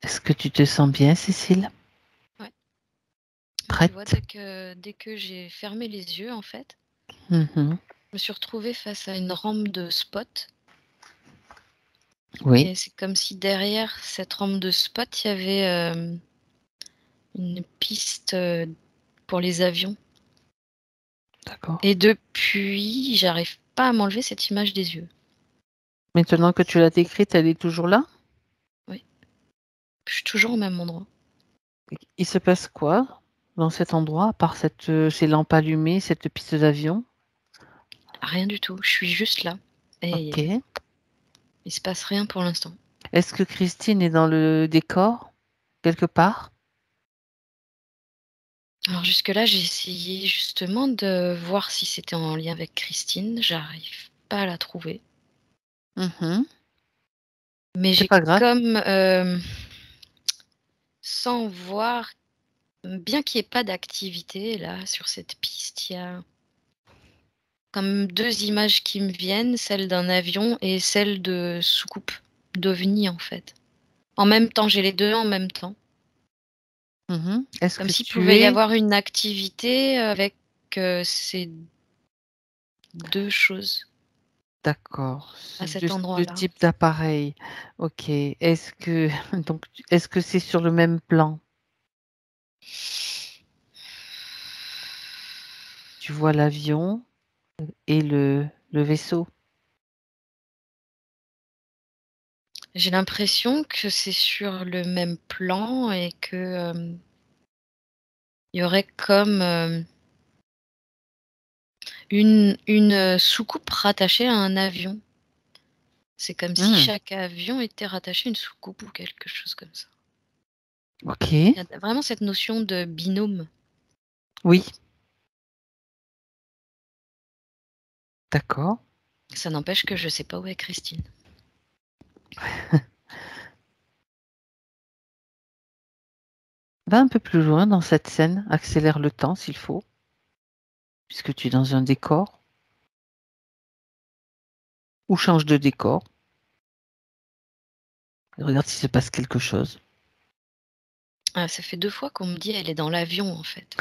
Est-ce que tu te sens bien, Cécile? Ouais. Tu vois, Prête? dès que j'ai fermé les yeux, en fait, Mhm. je me suis retrouvée face à une rampe de spot. Oui, Et c'est comme si derrière cette rampe de spot, il y avait une piste pour les avions. d'accord. Et depuis, j'arrive pas à m'enlever cette image des yeux. Maintenant que tu l'as décrite, elle est toujours là? Oui, je suis toujours au même endroit. Il se passe quoi dans cet endroit, à part ces lampes allumées, cette piste d'avion? Rien du tout, je suis juste là. Et Ok. il se passe rien pour l'instant. Est-ce que Christine est dans le décor, quelque part? Alors jusque-là, j'ai essayé justement de voir si c'était en lien avec Christine. J'arrive pas à la trouver. Mhm. Mais C'est j'ai pas grave. comme, sans voir, bien qu'il y ait pas d'activité là sur cette piste, il y a comme 2 images qui me viennent, celle d'un avion et celle de soucoupe, d'OVNI en fait. En même temps, j'ai les 2 en même temps. Mhm. Est-ce Comme que s'il tu pouvait y es... avoir une activité avec, ces 2 choses D'accord. à cet Deux endroit-là. types d'appareils. Ok. Est-ce que donc est-ce que c'est sur le même plan? Tu vois l'avion et le vaisseau. J'ai l'impression que c'est sur le même plan et que, il y aurait comme, une soucoupe rattachée à un avion. C'est comme si Hmm. chaque avion était rattaché à une soucoupe ou quelque chose comme ça. Ok. Il y a vraiment cette notion de binôme. Oui. D'accord. Ça n'empêche que je sais pas où est Christine. Va un peu plus loin dans cette scène. Accélère le temps s'il faut, puisque tu es dans un décor. Ou change de décor. Regarde s'il se passe quelque chose. Ah, ça fait 2 fois qu'on me dit: «Elle est dans l'avion», en fait.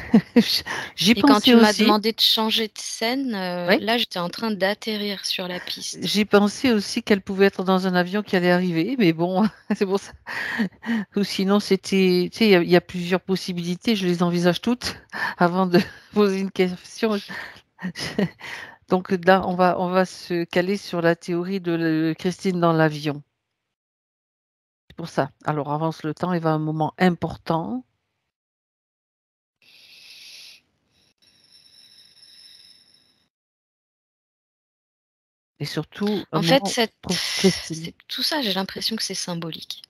J'y Et quand pensais tu m'as aussi. demandé de changer de scène, Oui. là, j'étais en train d'atterrir sur la piste. J'ai pensé aussi qu'elle pouvait être dans un avion qui allait arriver, mais bon, c'est pour ça. Ou sinon, c'était, tu sais, il y a plusieurs possibilités, je les envisage toutes avant de poser une question. Donc là, on va se caler sur la théorie de Christine dans l'avion. C'est pour ça. Alors avance le temps, il va un moment important et surtout un En fait, moment pour Christine. c'est tout ça, j'ai l'impression que c'est symbolique.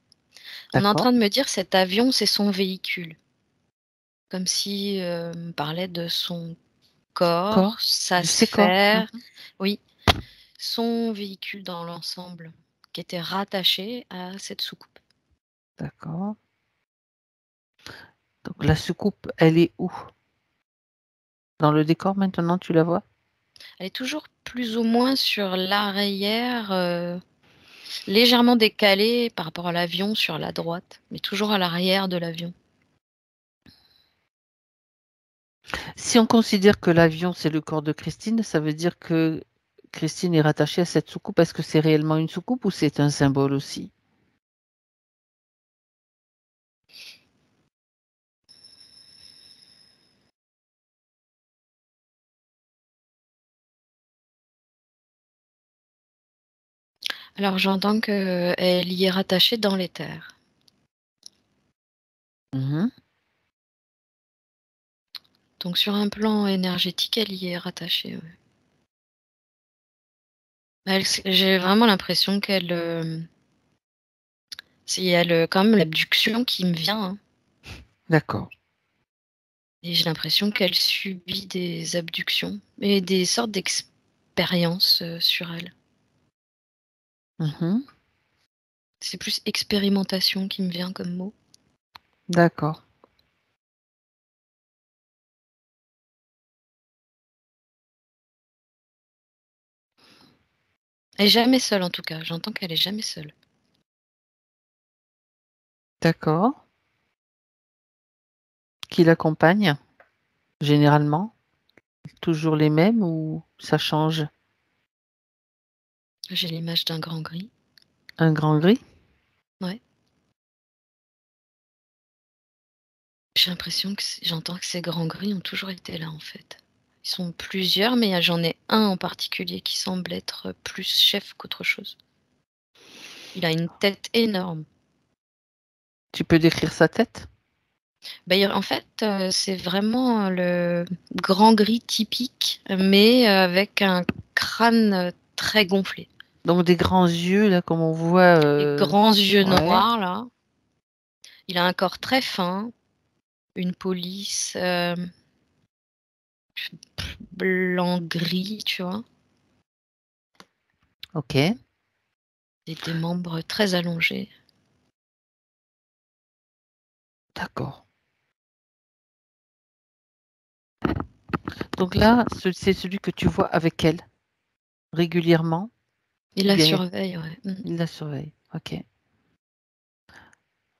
On est en D'accord? train de me dire: «Cet avion, c'est son véhicule». Comme si, on parlait de son corps, Corps, sa de ses corps. sphère, oui, son véhicule dans l'ensemble, qui était rattaché à cette soucoupe. D'accord. Donc la soucoupe, elle est où? Dans le décor maintenant, tu la vois? Elle est toujours plus ou moins sur l'arrière, légèrement décalée par rapport à l'avion sur la droite, mais toujours à l'arrière de l'avion. Si on considère que l'avion, c'est le corps de Christine, ça veut dire que Christine est rattachée à cette soucoupe. Est-ce que c'est réellement une soucoupe ou c'est un symbole aussi? Alors j'entends qu'elle y est rattachée dans l'éther. Mhm. Donc sur un plan énergétique, elle y est rattachée, ouais. J'ai vraiment l'impression qu'elle, il y a quand même l'abduction qui me vient, hein. D'accord. Et j'ai l'impression qu'elle subit des abductions et des sortes d'expériences, sur elle. Mhm. C'est plus expérimentation qui me vient comme mot. D'accord. Elle est jamais seule en tout cas, j'entends qu'elle est jamais seule. D'accord. Qui l'accompagne, généralement? Toujours les mêmes ou ça change? J'ai l'image d'un grand gris. Un grand gris? Ouais. J'ai l'impression que j'entends que ces grands gris ont toujours été là, en fait. Ils sont plusieurs, mais j'en ai un en particulier qui semble être plus chef qu'autre chose. Il a une tête énorme. Tu peux décrire sa tête? Bah, en fait, c'est vraiment le grand gris typique, mais avec un crâne, très gonflé. Donc des grands yeux là comme on voit, Les grands yeux ouais. noirs là. Il a un corps très fin, une police, blanc-gris, tu vois? OK, Et des membres très allongés. d'accord. Donc là, c'est celui que tu vois avec elle, régulièrement? Il Ou la bien surveille, ouais. il la surveille? OK.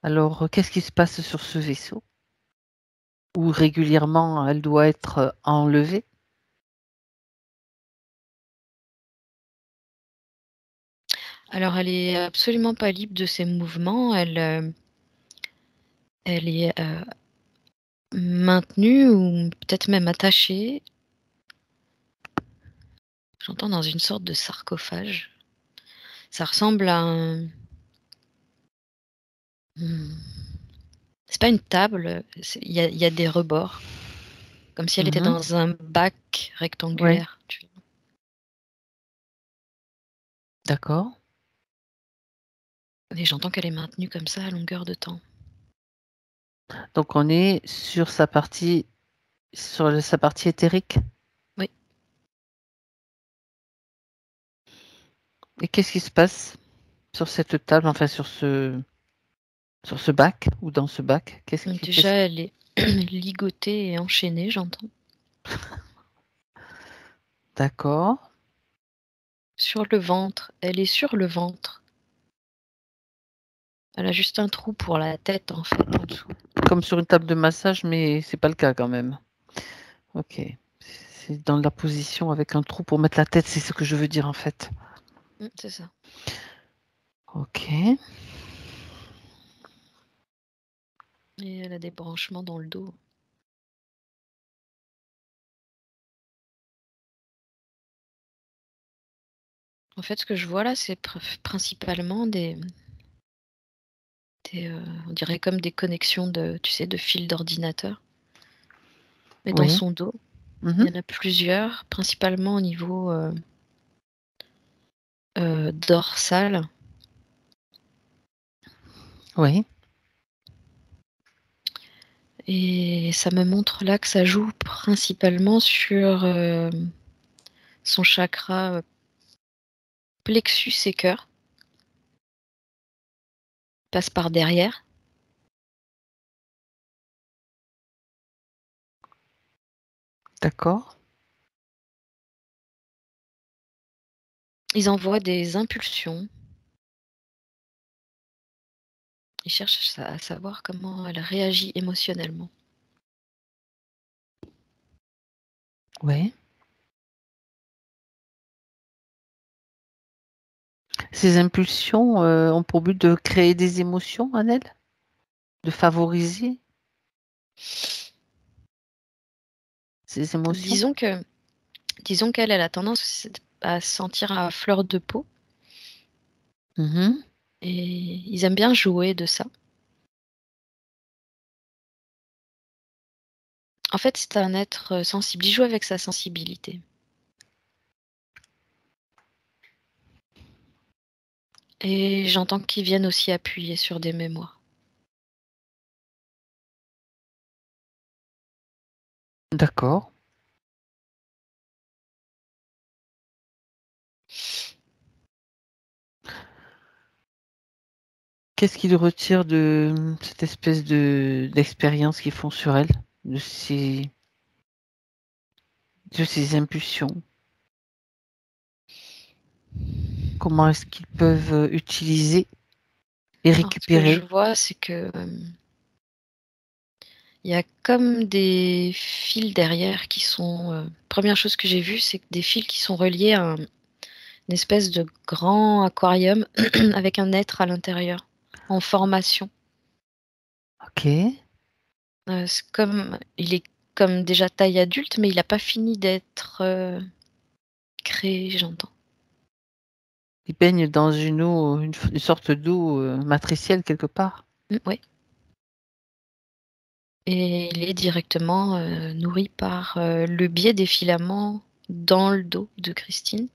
Alors, qu'est-ce qui se passe sur ce vaisseau? Où régulièrement elle doit être, enlevée? Alors elle est absolument pas libre de ses mouvements, elle est, maintenue ou peut-être même attachée. J'entends dans une sorte de sarcophage. Ça ressemble à un c'est pas une table, il y a des rebords, comme si elle était Mmh. dans un bac Ouais, rectangulaire, tu vois? d'accord. Et j'entends qu'elle est maintenue comme ça à longueur de temps. Donc on est sur sa partie éthérique? Oui. Et qu'est-ce qui se passe sur cette table, enfin sur ce bac ou dans ce bac? Donc déjà elle est ligotée et enchaînée, j'entends. D'accord. Sur le ventre, elle est sur le ventre. Elle a juste un trou pour la tête, en fait, en dessous. Comme sur une table de massage, mais c'est pas le cas quand même. OK. C'est dans la position avec un trou pour mettre la tête, c'est ce que je veux dire en fait. C'est ça. OK. Et elle a des branchements dans le dos. En fait, ce que je vois là, c'est principalement on dirait comme des connexions de, tu sais, de fils d'ordinateur. Mais dans Oui. son dos, Mmh. il y en a plusieurs, principalement au niveau dorsal. Oui. Et ça me montre là que ça joue principalement sur son chakra plexus et cœur, passe par derrière. D'accord. Ils envoient des impulsions. Ils cherchent à savoir comment elle réagit émotionnellement. Oui. Ces impulsions, ont pour but de créer des émotions en elle? De favoriser ces émotions? Disons que disons qu'elle, elle a tendance à se sentir à fleur de peau Mmh. et ils aiment bien jouer de ça. En fait, c'est un être, sensible. Il joue avec sa sensibilité et j'entends qu'ils viennent aussi appuyer sur des mémoires. D'accord. Qu'est-ce qu'ils retirent de, cette espèce d'expérience qu'ils font sur elle? De ces impulsions? Comment est-ce qu'ils peuvent, utiliser et Alors, ce que je récupérer. vois, c'est que il y a comme des fils derrière qui sont. Première chose que j'ai vue, c'est que des fils qui sont reliés à une espèce de grand aquarium avec un être à l'intérieur, en formation. Ok. Il est comme déjà taille adulte, mais il n'a pas fini d'être créé, j'entends. Il baigne dans une eau, une sorte d'eau matricielle quelque part. Oui. Et il est directement nourri par le biais des filaments dans le dos de Christine.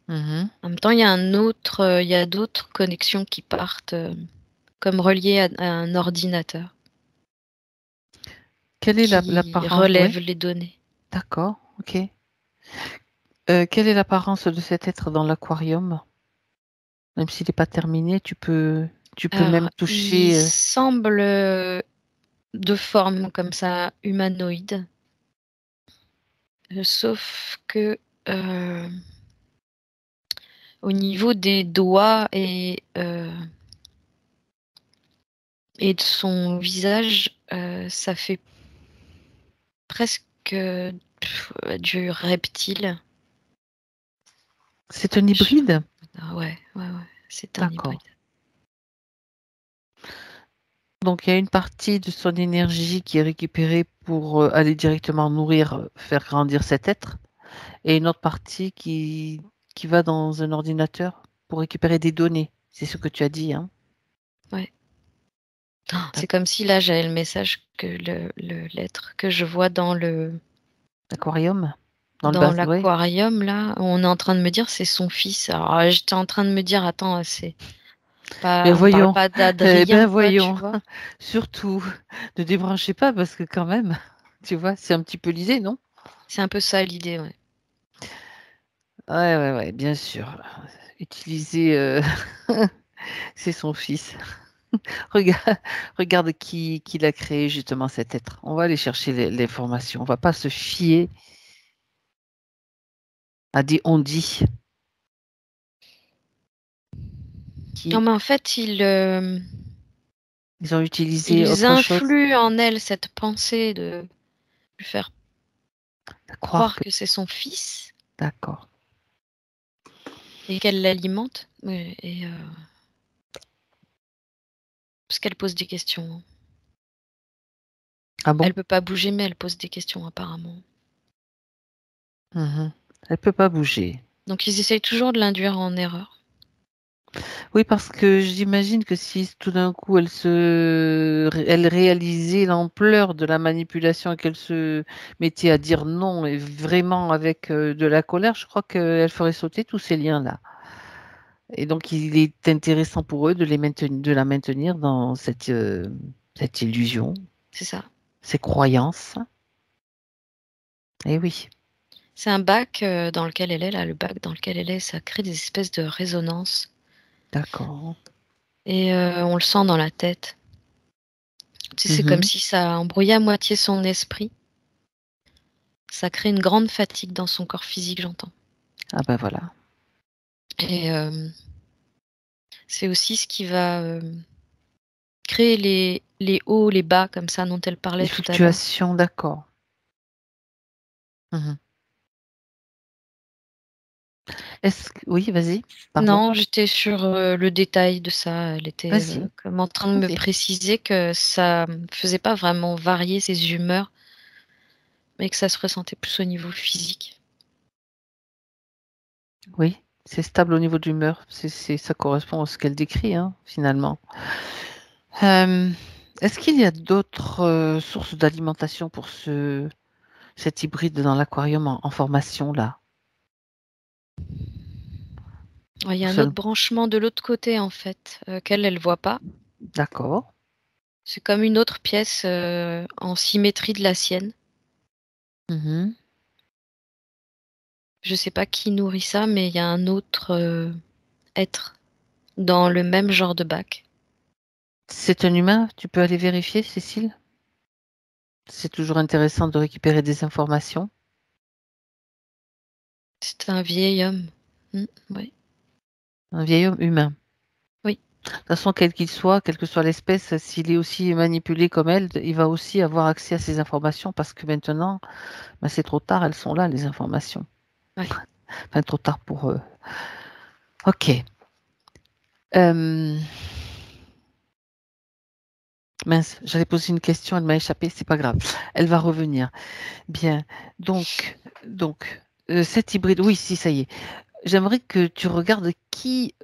Mhm. En même temps, il y a d'autres connexions qui partent comme reliées à un ordinateur Quelle est qui l'apparence? Oui, relève les données. d'accord, ok. Quelle est l'apparence de cet être dans l'aquarium? Même s'il n'est pas terminé, tu peux même Alors, il toucher. semble de forme comme ça humanoïde, sauf que au niveau des doigts et de son visage, ça fait presque du reptile. C'est un Je- hybride? Ah ouais, ouais, ouais, c'est un hybride. D'accord. Donc il y a une partie de son énergie qui est récupérée pour aller directement nourrir, faire grandir cet être, et une autre partie qui va dans un ordinateur pour récupérer des données. C'est ce que tu as dit, hein? Ouais. Oh, c'est D'accord. comme si là j'avais le message que l'être que je vois Aquarium? Dans le dans bas, oui. l'aquarium là, on est en train de me dire c'est son fils. Alors j'étais en train de me dire attends, c'est Mais pas, on parle voyons, pas eh ben d'Adrien quoi, tu voyons. vois. Surtout, ne débranchez pas parce que quand même, tu vois, c'est un petit peu l'idée, non? C'est un peu ça l'idée, ouais. Ouais, ouais, ouais, bien sûr. Utiliser, c'est son fils. Regarde, regarde qui l'a créé justement cet être. On va aller chercher l'information. On va pas se fier à des on-dit Non qui mais en fait ils ont utilisé ils autre chose. influent en elle cette pensée de lui faire Croire croire que que c'est son fils d'accord. et qu'elle l'alimente. Et parce qu'elle pose des questions, hein. Ah bon? Elle peut pas bouger, mais elle pose des questions apparemment. Mhm. Elle peut pas bouger. Donc ils essayent toujours de l'induire en erreur. Oui, parce que j'imagine que si tout d'un coup elle réalisait l'ampleur de la manipulation et qu'elle se mettait à dire non et vraiment avec de la colère, je crois qu'elle ferait sauter tous ces liens-là. Et donc il est intéressant pour eux de la maintenir dans cette illusion, C'est ça. ces croyances. Eh oui, C'est un bac dans lequel elle est, là, le bac dans lequel elle est, ça crée des espèces de résonances. d'accord. Et on le sent dans la tête. Tu sais, c'est comme Mhm. si ça embrouillait à moitié son esprit. Ça crée une grande fatigue dans son corps physique, j'entends. Ah ben voilà. Et c'est aussi ce qui va créer les hauts, les bas, comme ça, dont elle Les parlait tout à l'heure. fluctuations, d'accord. Mhm. Oui, vas-y, pardon. Non, j'étais sur le détail de ça. Elle était Vas-y, comme en train de me vas-y. préciser que ça faisait pas vraiment varier ses humeurs, mais que ça se ressentait plus au niveau physique. Oui, c'est stable au niveau de l'humeur. Ça correspond à ce qu'elle décrit, hein, finalement. Euh, Est-ce qu'il y a d'autres sources d'alimentation pour cet hybride dans l'aquarium en formation là? Ouais, il y Ou a un autre seul- branchement de l'autre côté, en fait, qu'elle, elle voit pas. D'accord. C'est comme une autre pièce en symétrie de la sienne. Mhm. Je sais pas qui nourrit ça, mais il y a un autre être dans le même genre de bac. C'est un humain? Tu peux aller vérifier, Cécile? C'est toujours intéressant de récupérer des informations. C'est un vieil homme. Ouais. Un vieil homme humain. Oui. De toute façon, quel qu'il soit, quelle que soit l'espèce, s'il est aussi manipulé comme elle, il va aussi avoir accès à ces informations parce que maintenant, ben, c'est trop tard, elles sont là, les informations. Ouais. Enfin, trop tard pour eux. Ok. Euh, Mince, j'allais poser une question, elle m'a échappé, c'est pas grave. Elle va revenir. Bien. Donc, cet hybride, oui, si, ça y est. J'aimerais que tu regardes qui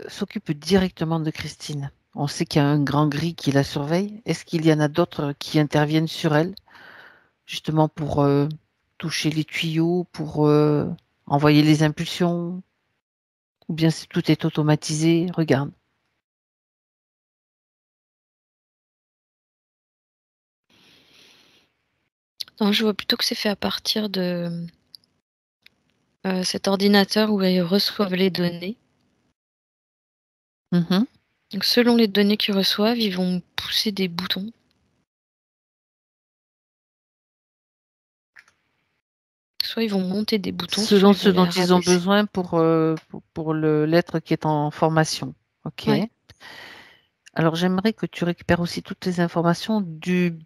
s'occupe directement de Christine. On sait qu'il y a un grand gris qui la surveille. Est-ce qu'il y en a d'autres qui interviennent sur elle, justement pour toucher les tuyaux, pour envoyer les impulsions, ou bien si tout est automatisé? Regarde. Non, je vois plutôt que c'est fait à partir de cet ordinateur où ils reçoivent les données. Mhm. Donc, selon les données qu'ils reçoivent, ils vont pousser des boutons. Soit ils vont monter des boutons, soit Selon ils ce vont dont les ils ont rabaisser. besoin pour l'être qui est en formation. OK. Ouais. Alors, j'aimerais que tu récupères aussi toutes les informations du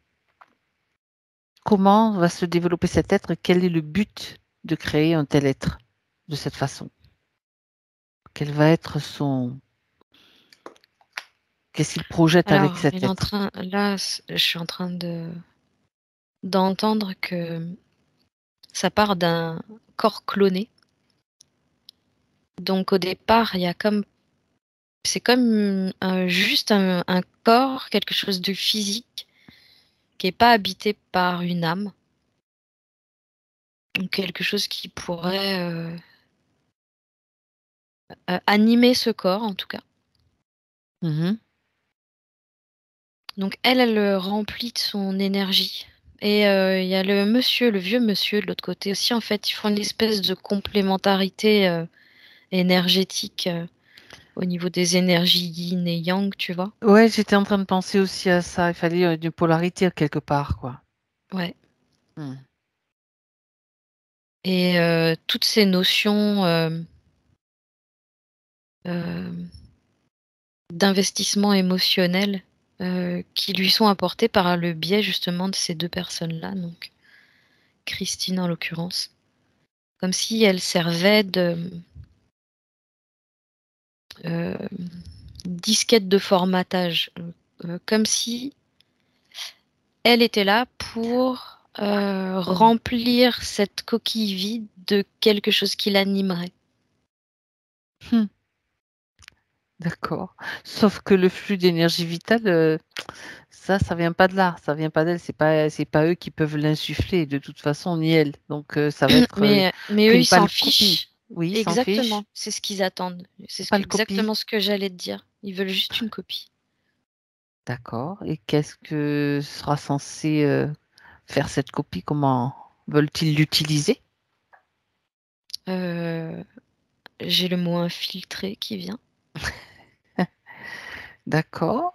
comment va se développer cet être, quel est le but de créer un tel être de cette façon. Quel va être son... Qu'est-ce qu'il projette avec Alors, cet être? là, je suis en train d'entendre que ça part d'un corps cloné. Donc, au départ, c'est comme juste un corps, quelque chose de physique, qui n'est pas habité par une âme. Donc, quelque chose qui pourrait animer ce corps, en tout cas. Mhm. Donc, elle le remplit de son énergie. Et il y a le vieux monsieur de l'autre côté aussi. En fait, ils font une espèce de complémentarité énergétique au niveau des énergies yin et yang, tu vois. Ouais, j'étais en train de penser aussi à ça. Il fallait une polarité quelque part, quoi. Ouais. Hmm. Et toutes ces notions euh, d'investissement émotionnel qui lui sont apportées par le biais justement de ces deux personnes-là, donc Christine en l'occurrence. Comme si elle servait de euh, disquette de formatage. Comme si elle était là pour remplir cette coquille vide de quelque chose qui l'animerait. Hmm. D'accord. Sauf que le flux d'énergie vitale, ça vient pas de là, ça vient pas d'elle, c'est pas eux qui peuvent l'insuffler de toute façon, ni elle. Donc ça va être Mais eux, qu'une ils s'en pâle copie. fichent. Oui, ils s'en Exactement, fichent. c'est ce qu'ils attendent. Pâle copie. Exactement ce que j'allais te dire. Ils veulent juste une copie. D'accord. Et qu'est-ce que sera censé faire cette copie? Comment veulent-ils l'utiliser? Euh, j'ai le mot infiltré qui vient. D'accord.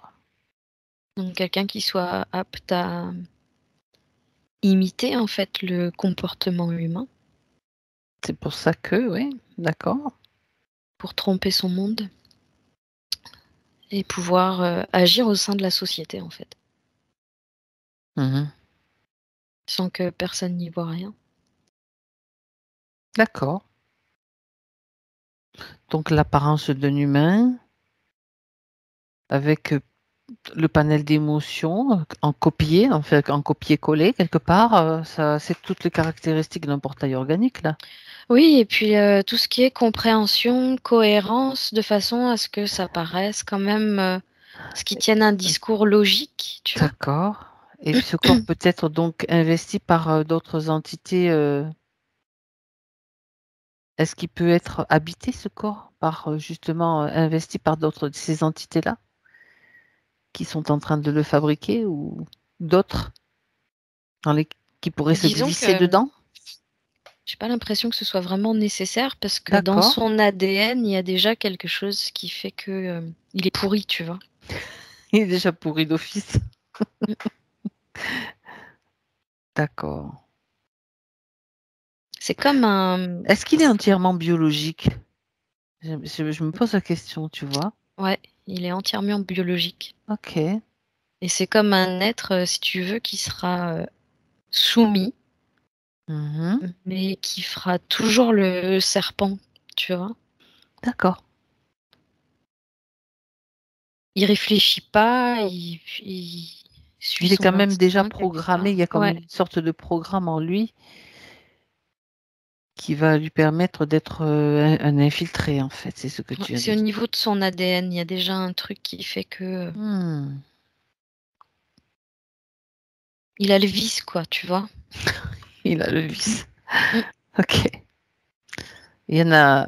Donc quelqu'un qui soit apte à imiter en fait le comportement humain C'est pour ça que, oui, d'accord. pour tromper son monde et pouvoir agir au sein de la société en fait, Mhm. sans que personne n'y voit rien. D'accord. Donc l'apparence d'un humain avec le panel d'émotions en copier, en fait, en copier-coller quelque part, ça, c'est toutes les caractéristiques d'un portail organique là. Oui, et puis tout ce qui est compréhension, cohérence, de façon à ce que ça paraisse quand même ce qui tienne un discours logique, tu vois. D'accord. Et ce corps peut être donc investi par d'autres entités. Est-ce qu'il peut être habité ce corps par justement investi par d'autres de ces entités-là qui sont en train de le fabriquer ou d'autres dans les qui pourraient se Disons glisser que dedans? j'ai pas l'impression que ce soit vraiment nécessaire parce que dans D'accord. son ADN, il y a déjà quelque chose qui fait que il est pourri, tu vois. Il est déjà pourri d'office. Mm. D'accord. C'est comme un... Est-ce qu'il est entièrement biologique? Je me pose la question, tu vois. Ouais, Il est entièrement biologique. Ok. Et c'est comme un être, si tu veux, qui sera soumis, Mhm. mais qui fera toujours le serpent, tu vois. D'accord. Il réfléchit pas, il suit Il est quand son même déjà instinct quelque programmé, il part. y a comme Ouais, une sorte de programme en lui qui va lui permettre d'être un infiltré, en fait, c'est ce que tu viens c'est de au dire. niveau de son ADN, il y a déjà un truc qui fait que Hmm. il a le vice, quoi, tu vois. Il a le vice. Mm. Ok. Il y en a.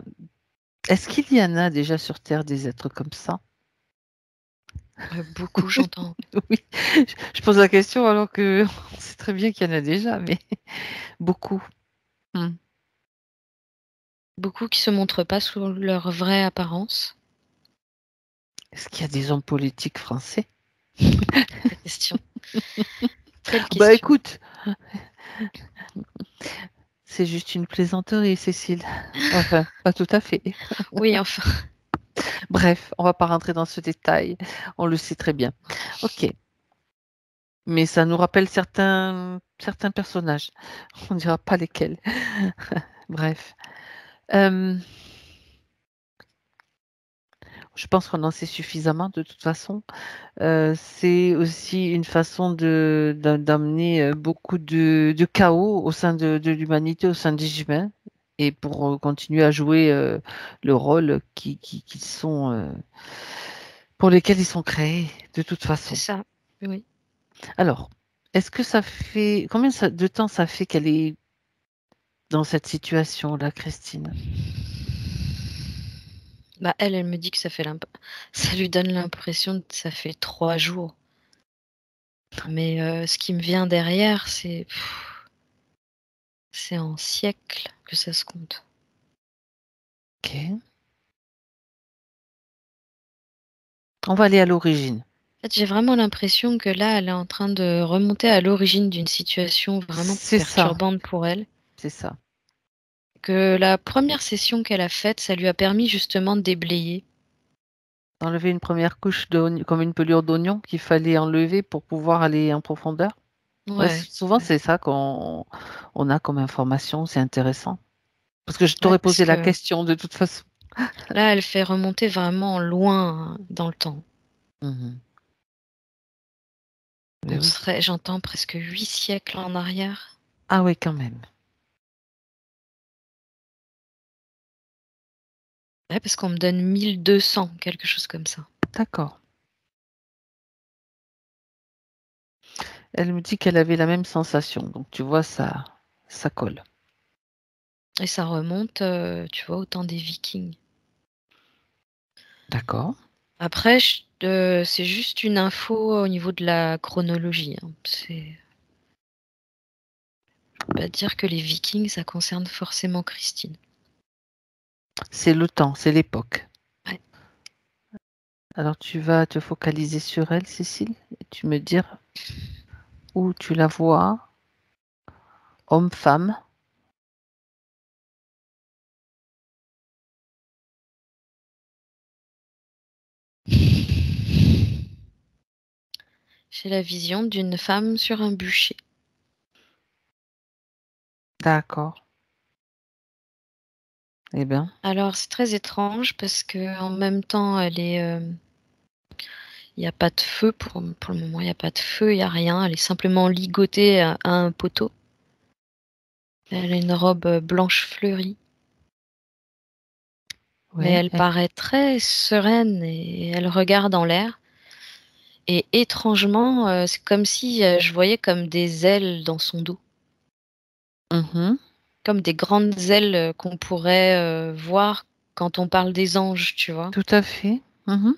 Est-ce qu'il y en a déjà sur Terre des êtres comme ça? Beaucoup, j'entends. Oui. Je pose la question alors que on sait très bien qu'il y en a déjà, mais beaucoup. Hmm. Beaucoup qui se montrent pas sous leur vraie apparence. Est-ce qu'il y a des hommes politiques français? Quelle question. Quelle Bah question. écoute, c'est juste une plaisanterie, Cécile. Enfin, pas tout à fait. Oui, enfin. Bref, on va pas rentrer dans ce détail. On le sait très bien. Ok. Mais ça nous rappelle certains personnages. On ne dira pas lesquels. Bref. Euh, je pense qu'on en sait suffisamment de toute façon. C'est aussi une façon d'amener beaucoup de chaos au sein de l'humanité, au sein des humains, et pour continuer à jouer le rôle qu'ils sont, pour lesquels ils sont créés, de toute C'est façon. ça. Oui. Alors, est-ce que ça fait, de temps ça fait qu'elle est dans cette situation-là, Christine? Bah, elle me dit que ça lui donne l'impression que ça fait 3 jours. Mais ce qui me vient derrière, c'est en siècles que ça se compte. Ok. On va aller à l'origine. En fait, j'ai vraiment l'impression que là, elle est en train de remonter à l'origine d'une situation vraiment C'est ça, perturbante pour elle. c'est ça. Que la première session qu'elle a faite, ça lui a permis justement de déblayer. Enlever une première couche comme une pelure d'oignon qu'il fallait enlever pour pouvoir aller en profondeur. Ouais, Ouais, souvent ouais. c'est ça qu'on a comme information, c'est intéressant. Parce que je Ouais, t'aurais parce posé la que question de toute façon. là, elle fait remonter vraiment loin dans le temps. Mhm. Mais oui. J'entends presque 8 siècles en arrière. Ah oui, quand même. Ouais, parce qu'on me donne 1200, quelque chose comme ça. D'accord. Elle me dit qu'elle avait la même sensation. Donc tu vois, ça colle. Et ça remonte, tu vois, au temps des Vikings. D'accord. Après, c'est juste une info au niveau de la chronologie, hein. Je peux pas dire que les Vikings, ça concerne forcément Christine. C'est le temps, c'est l'époque. Ouais. Alors tu vas te focaliser sur elle, Cécile, et tu me dire où tu la vois, homme, femme. J'ai la vision d'une femme sur un bûcher. D'accord. Eh bien, Alors, c'est très étrange parce que en même temps, il n'y a pas de feu pour le moment, il n'y a pas de feu, il n'y a rien. Elle est simplement ligotée à un poteau. Elle a une robe blanche fleurie, mais ouais. elle paraît très sereine et elle regarde en l'air. Et étrangement, c'est comme si je voyais comme des ailes dans son dos, Mhm. comme des grandes ailes qu'on pourrait voir quand on parle des anges, tu vois. Tout à fait. Mhm.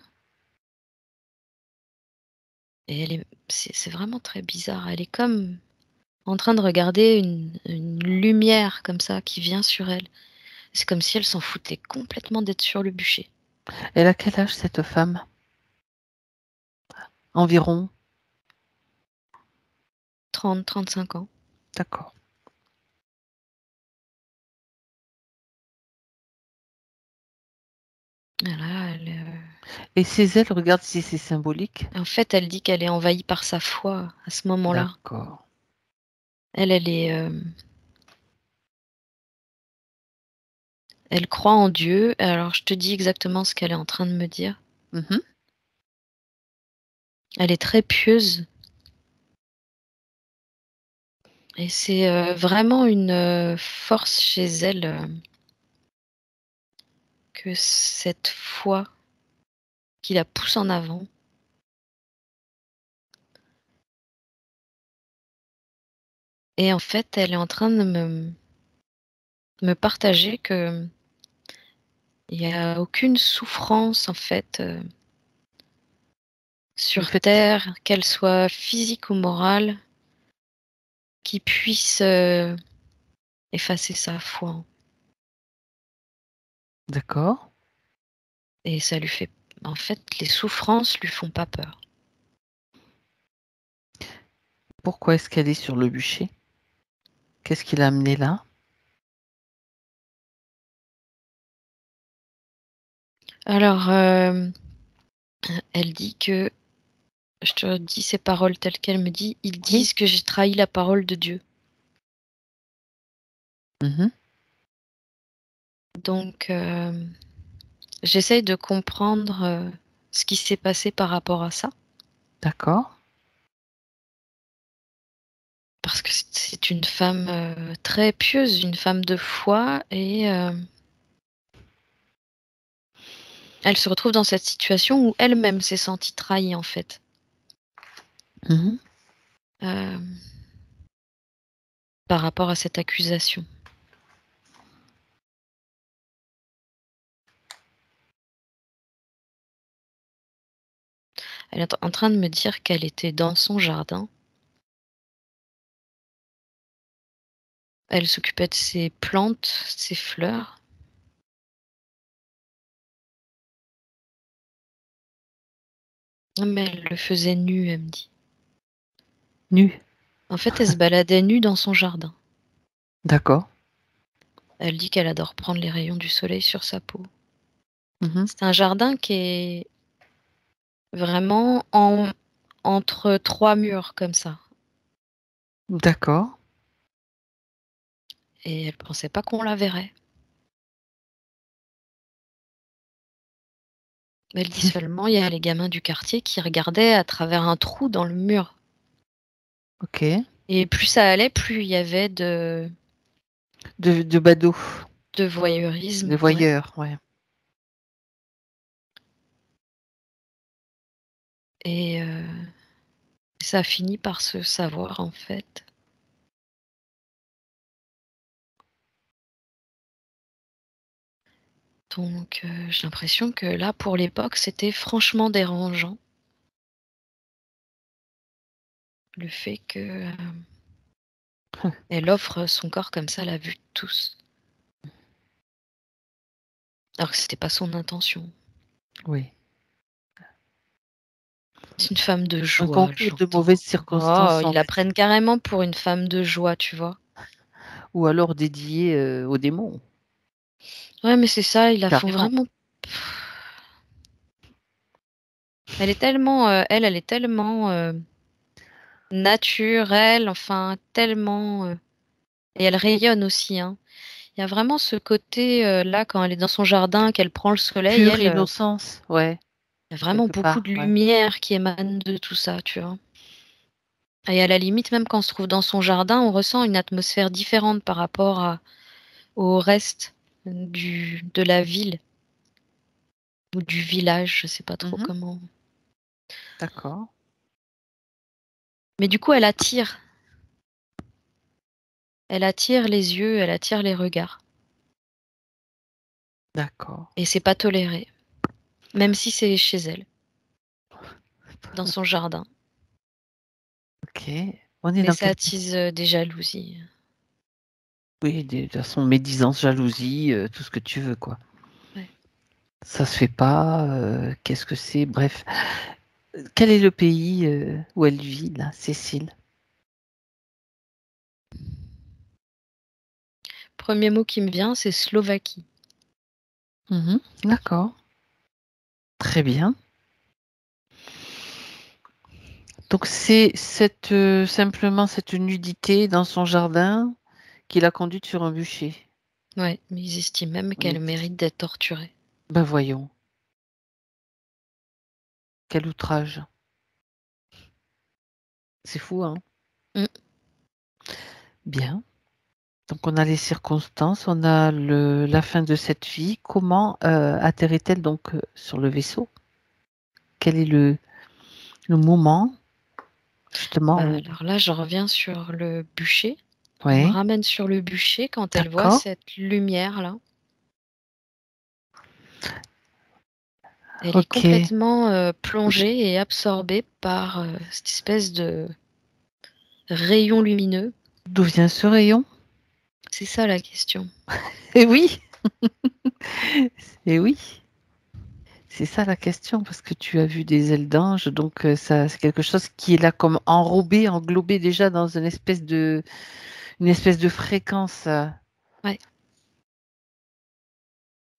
Et c'est vraiment très bizarre. Elle est comme en train de regarder une lumière comme ça qui vient sur elle. C'est comme si elle s'en foutait complètement d'être sur le bûcher. Elle a quel âge cette femme? Environ. 30, 35 ans. D'accord. Voilà, Et ses ailes, regarde si c'est symbolique. en fait, elle dit qu'elle est envahie par sa foi à ce moment-là. D'accord. Elle croit en Dieu. Alors, je te dis exactement ce qu'elle est en train de me dire. Mhm. Elle est très pieuse et c'est vraiment une force chez elle, que cette foi qui la pousse en avant. Et en fait, elle est en train de me partager qu'il y a aucune souffrance, en fait, Le sur fait. terre, qu'elle soit physique ou morale, qui puisse effacer sa foi. D'accord. Et ça lui fait en fait, les souffrances lui font pas peur. Pourquoi est-ce qu'elle est sur le bûcher? Qu'est-ce qui l'a amenée là? Alors, elle dit que je te dis ces paroles telles qu'elle me dit: «Ils Oui. disent que j'ai trahi la parole de Dieu». Mhm. Donc, j'essaye de comprendre ce qui s'est passé par rapport à ça. D'accord. Parce que c'est une femme très pieuse, une femme de foi et elle se retrouve dans cette situation où elle-même s'est sentie trahie, en fait. Mhm. Hem, Par rapport à cette accusation. Elle est en train de me dire qu'elle était dans son jardin. Elle s'occupait de ses plantes, ses fleurs. Mais elle le faisait nue, elle me dit. Nu. En fait, elle se baladait nue dans son jardin. D'accord. Elle dit qu'elle adore prendre les rayons du soleil sur sa peau. Mhm. C'est un jardin qui est vraiment entre 3 murs comme ça D'accord. et elle pensait pas qu'on la verrait. Elle dit seulement, il y a les gamins du quartier qui regardaient à travers un trou dans le mur Ok. et plus ça allait, plus il y avait De badauds. de De voyeurisme, ouais. voyeurs, ouais. Et ça a fini par se savoir, en fait. Donc, j'ai l'impression que là, pour l'époque, c'était franchement dérangeant. Le fait que elle offre son corps comme ça à la vue de tous. Alors que c'était pas son intention. Oui. C'est une femme de Un joie, concours de j'entends. mauvaises Oh, circonstances, ils en la fait. prennent carrément pour une femme de joie, tu vois? Ou alors dédié aux démons. Ouais, mais c'est ça, ils la font Carrément. vraiment elle est tellement, elle est tellement naturelle, enfin tellement, et elle rayonne aussi, hein. Il y a vraiment ce côté, là, quand elle est dans son jardin, qu'elle prend le soleil, Pure elle, innocence, ouais, il y a vraiment quelque beaucoup part, de ouais. lumière qui émane de tout ça, tu vois? Et à la limite, même quand on se trouve dans son jardin, on ressent une atmosphère différente par rapport au reste de la ville ou du village, je sais pas trop Mhm. comment. D'accord. Mais du coup, elle attire les yeux, elle attire les regards D'accord. et c'est pas toléré, même si c'est chez elle, dans son jardin. Ok. On est Mais dans ça quel... attise des jalousies. Oui, de toute façon, médisance, jalousie, tout ce que tu veux, quoi. Ouais. Ça se fait pas. Qu'est-ce que c'est? Bref. Quel est le pays où elle vit, là, Cécile? Premier mot qui me vient, c'est Slovaquie. Mhm. D'accord. Très bien. Donc c'est simplement cette nudité dans son jardin qui l'a conduite sur un bûcher. Ouais, mais ils estiment même qu'elle mérite d'être torturée. Ben voyons. Quel outrage. C'est fou, hein? Mm. Bien. Donc on a les circonstances, on a la fin de cette vie. Comment atterrit-elle donc sur le vaisseau? Quel est le moment, justement? Alors là, je reviens sur le bûcher. On me Ouais, ramène sur le bûcher quand elle voit d'accord. cette lumière-là. Elle est Ok. complètement plongée et absorbée par cette espèce de rayon lumineux. D'où vient ce rayon? C'est ça la question. Eh oui, eh oui. C'est ça la question, parce que tu as vu des ailes d'ange, donc ça, c'est quelque chose qui est là comme enrobé, englobé déjà dans une espèce de fréquence. Ouais.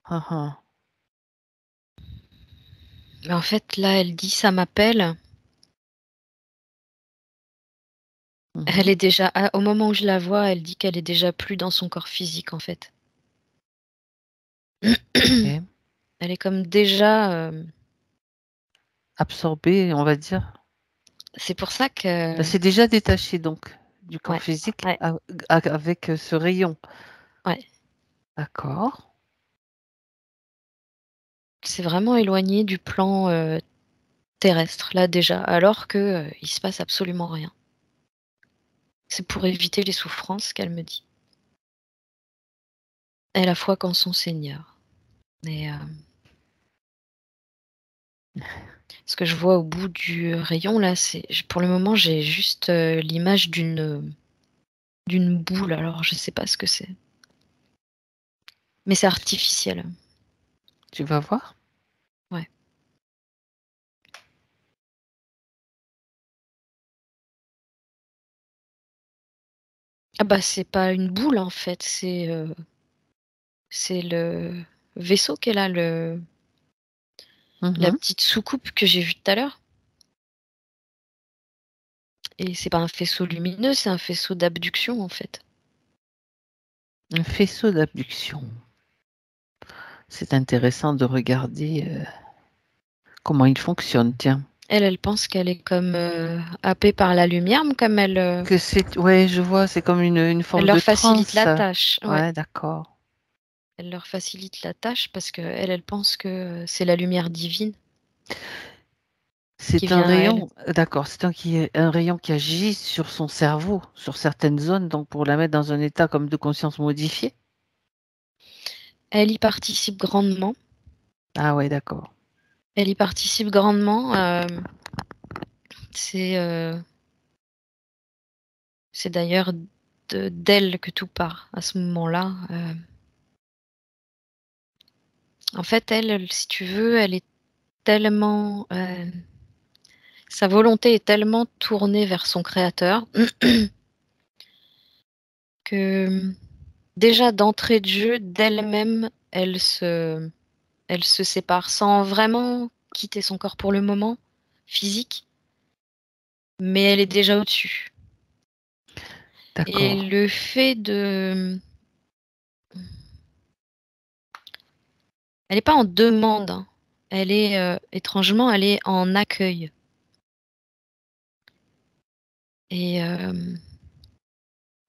Ah, ah. Mais en fait, là, elle dit ça m'appelle. Elle Mhm. est déjà, au moment où je la vois, elle dit qu'elle est déjà plus dans son corps physique, en fait. Ok. Elle est comme déjà. Absorbé, on va dire. C'est pour ça que. C'est déjà détaché donc du corps Ouais, physique ouais, avec ce rayon. ouais. D'accord. C'est vraiment éloigné du plan terrestre, là, déjà, alors que il se passe absolument rien. C'est pour éviter les souffrances qu'elle me dit. Elle a foi qu'en son Seigneur. Et ce que je vois au bout du rayon, là, pour le moment, j'ai juste l'image d'une boule. Alors, je sais pas ce que c'est. Mais c'est artificiel. Tu vas voir. Ouais. Ah bah, c'est pas une boule, en fait. C'est le vaisseau qu'elle a, la Mhm. petite soucoupe que j'ai vue tout à l'heure. Et c'est pas un faisceau lumineux, c'est un faisceau d'abduction, en fait. Un faisceau d'abduction. C'est intéressant de regarder comment il fonctionne, tiens. Elle pense qu'elle est comme happée par la lumière, mais comme Ouais, je vois, c'est comme une elle forme de leur facilite transe. la tâche. Ouais. Ouais, d'accord. Elle leur facilite la tâche parce qu'elle, elle pense que c'est la lumière divine qui C'est un vient à elle. rayon, d'accord, un rayon qui agit sur son cerveau, sur certaines zones, donc pour la mettre dans un état comme de conscience modifiée. Elle y participe grandement. Ah ouais, d'accord. Elle y participe grandement. C'est c'est d'ailleurs d'elle que tout part à ce moment-là. En fait, elle, si tu veux, elle est tellement, sa volonté est tellement tournée vers son créateur que déjà d'entrée de jeu, d'elle-même, elle se sépare sans vraiment quitter son corps pour le moment, physique, mais elle est déjà au-dessus. Et D'accord. le fait de... Elle n'est pas en demande, hein. Elle est, étrangement, elle est en accueil. Et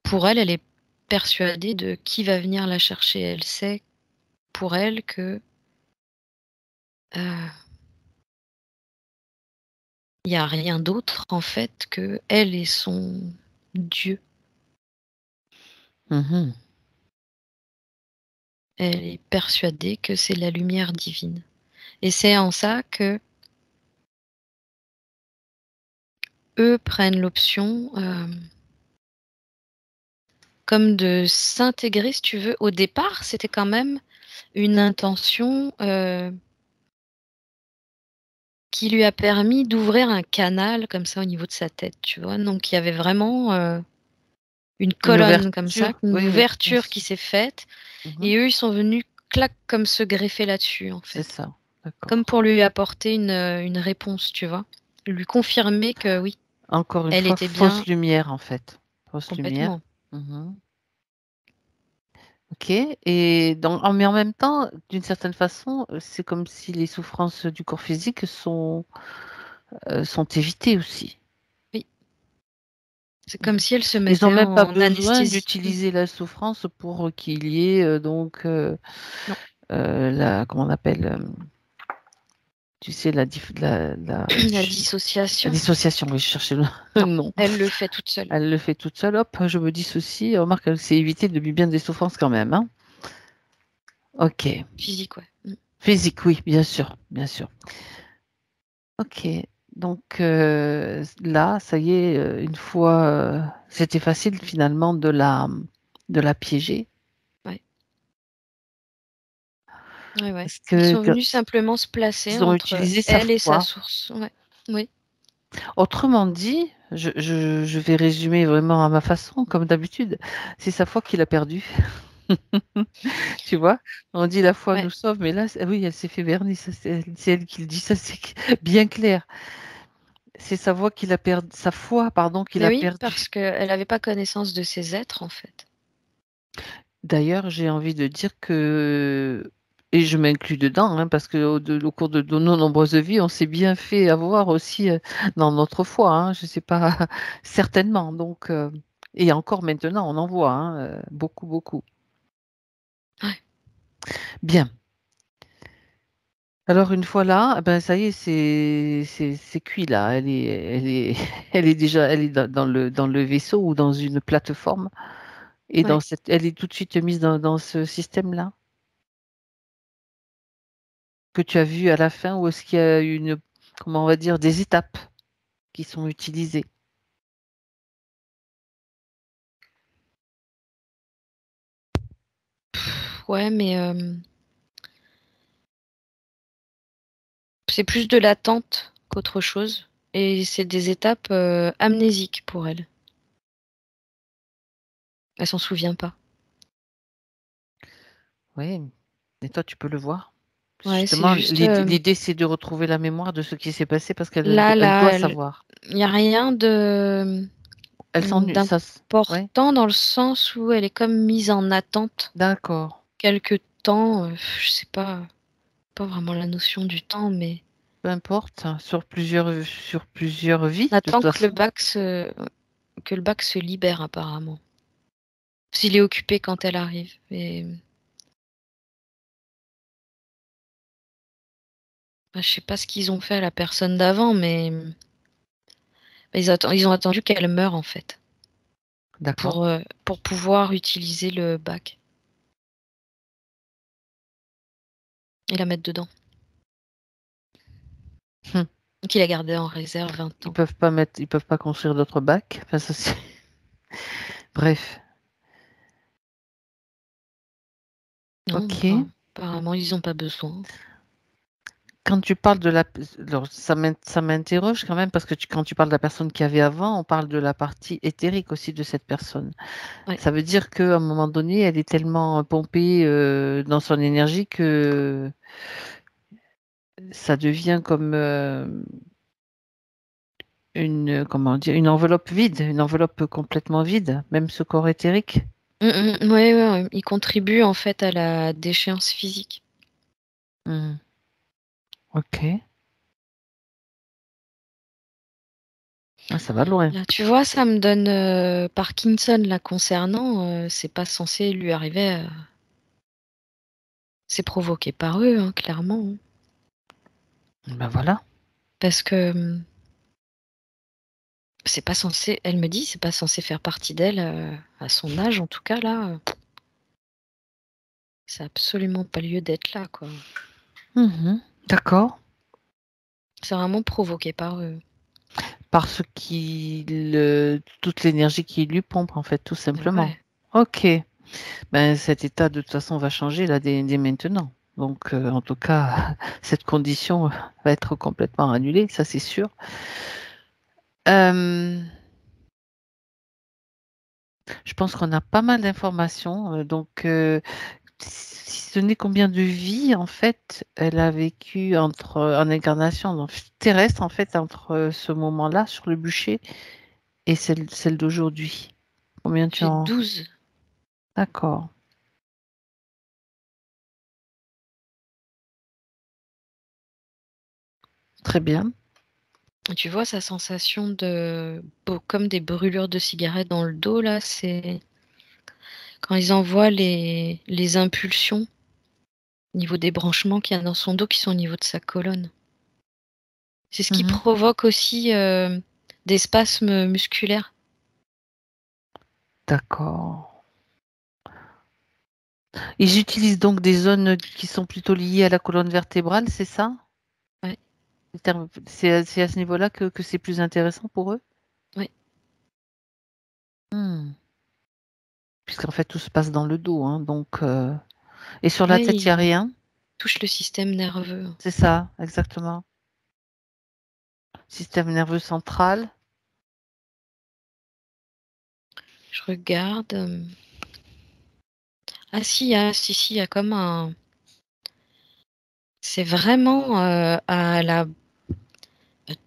pour elle, elle est persuadée de qui va venir la chercher. Elle sait pour elle que il y a rien d'autre en fait que elle et son Dieu. Mhm. Elle est persuadée que c'est la lumière divine. Et c'est en ça que eux prennent l'option comme de s'intégrer, si tu veux. Au départ, c'était quand même une intention qui lui a permis d'ouvrir un canal comme ça au niveau de sa tête, tu vois. Donc il y avait vraiment une Une colonne comme ça, ouverture, une oui, oui, bien ouverture qui sûr. s'est faite, Mhm. et eux ils sont venus clac comme se greffer là-dessus en C'est fait. ça. d'accord. Comme pour lui apporter une réponse, tu vois. Lui confirmer que oui, Encore une elle fois, était bien fausse lumière, en fait. Fausse lumière. complètement. Mhm. Ok. Et mais en même temps, d'une certaine façon, c'est comme si les souffrances du corps physique sont évitées aussi. Oui, c'est comme si elle se Ils n'ont mettait même pas en besoin anesthésie. d'utiliser la souffrance pour qu'il y ait Non, comment on appelle, tu sais, la la dissociation, dissociation. Oui, je cherchais le non, nom. elle le fait toute seule. Elle le fait toute seule. Hop, je me dissocie. Remarque, elle s'est évitée de bien des souffrances quand même. Hein. Ok. Physique, ouais. Physique, oui, bien sûr, bien sûr. Ok. Donc là, ça y est, une fois, c'était facile finalement de la piéger. Ouais. Ouais, ouais. Parce Ils que sont venus simplement se placer ils ont entre utilisé sa elle et sa foi. source. Ouais. Oui. Autrement dit, je vais résumer vraiment à ma façon, comme d'habitude, c'est sa foi qu'il a perdue. Tu vois, on dit la foi Ouais. nous sauve, mais là, oui, elle s'est fait berner, ça, c'est elle qui le dit, ça c'est bien clair. C'est sa voix qu'il a perdu, sa foi, pardon, qu'il Mais a oui, perdue. parce qu'elle n'avait pas connaissance de ses êtres, en fait. D'ailleurs, j'ai envie de dire que, et je m'inclus dedans, hein, parce au cours de nos nombreuses vies, on s'est bien fait avoir aussi dans notre foi, hein, je ne sais pas, certainement. Donc, et encore maintenant, on en voit hein, beaucoup, beaucoup. Ouais. Bien. Alors une fois là, ben ça y est, c'est cuit là. Elle est déjà, elle est dans le vaisseau ou dans une plateforme et Ouais. elle est tout de suite mise dans ce système-là que tu as vu à la fin ou est-ce qu'il y a comment on va dire, des étapes qui sont utilisées? Ouais, mais c'est plus de l'attente qu'autre chose. Et c'est des étapes amnésiques pour elle. Elle s'en souvient pas. Oui, et toi tu peux le voir. Ouais, c'est Justement, juste l'idée c'est de retrouver la mémoire de ce qui s'est passé parce qu'elle là, doit savoir. il n'y a rien de Elle s'ennuie, ça, ouais, d'important dans le sens où elle est comme mise en attente d'accord. quelque temps. Je sais pas vraiment la notion du temps, mais Peu importe, hein, sur plusieurs vies, on de toute attend façon. que le bac se libère apparemment. S'il est occupé quand elle arrive. Et bah, je sais pas ce qu'ils ont fait à la personne d'avant, mais ils ont attendu qu'elle meure en fait D'accord. pour pouvoir utiliser le bac et la mettre dedans. Hum. Donc il a gardé en réserve 20 ans. Ils peuvent pas construire d'autres bacs. Enfin, ça, bref. Non, Ok. apparemment ils ont pas besoin. Quand tu parles alors, ça m'interroge quand même parce que quand tu parles de la personne qu'il y avait avant, on parle de la partie éthérique aussi de cette personne. Ouais. Ça veut dire qu'à un moment donné, elle est tellement pompée dans son énergie que ça devient comme comment dire, une enveloppe vide, une enveloppe complètement vide, même ce corps éthérique. Ouais, ouais, ouais. Il contribue en fait à la déchéance physique. Hmm. Ok. Ah, ça va loin. Là, tu vois, ça me donne Parkinson là concernant. C'est pas censé lui arriver. C'est provoqué par eux, hein, clairement, hein. Ben voilà. Parce que c'est pas censé. Elle me dit, c'est pas censé faire partie d'elle à son âge, en tout cas là. Ça a absolument pas lieu d'être là, quoi. Mhm. D'accord. C'est vraiment provoqué par eux. Parce toute l'énergie qui lui pompe, en fait, tout Mais simplement. ouais. Ok. Ben, cet état, de toute façon, va changer là dès maintenant. Donc, en tout cas, cette condition va être complètement annulée, ça c'est sûr. Euh, je pense qu'on a pas mal d'informations. Donc, si ce n'est combien de vies, en fait, elle a vécu en incarnation donc, terrestre, en fait, entre ce moment-là, sur le bûcher, et celle d'aujourd'hui. Combien tu J'ai en... 12. D'accord. Très bien. Tu vois sa sensation comme des brûlures de cigarettes dans le dos, là, c'est quand ils envoient les impulsions au niveau des branchements qu'il y a dans son dos qui sont au niveau de sa colonne. C'est ce qui Mhm. provoque aussi des spasmes musculaires. D'accord. Ils utilisent donc des zones qui sont plutôt liées à la colonne vertébrale, c'est ça? Ouais, C'est à ce niveau-là que c'est plus intéressant pour eux? ouais. Hmm. Puisqu'en fait, tout se passe dans le dos, hein, donc... Et sur la Ouais, tête, il n'y a il rien? touche le système nerveux. C'est ça, exactement. Système nerveux central. Je regarde. Ah si, il y a comme un. C'est vraiment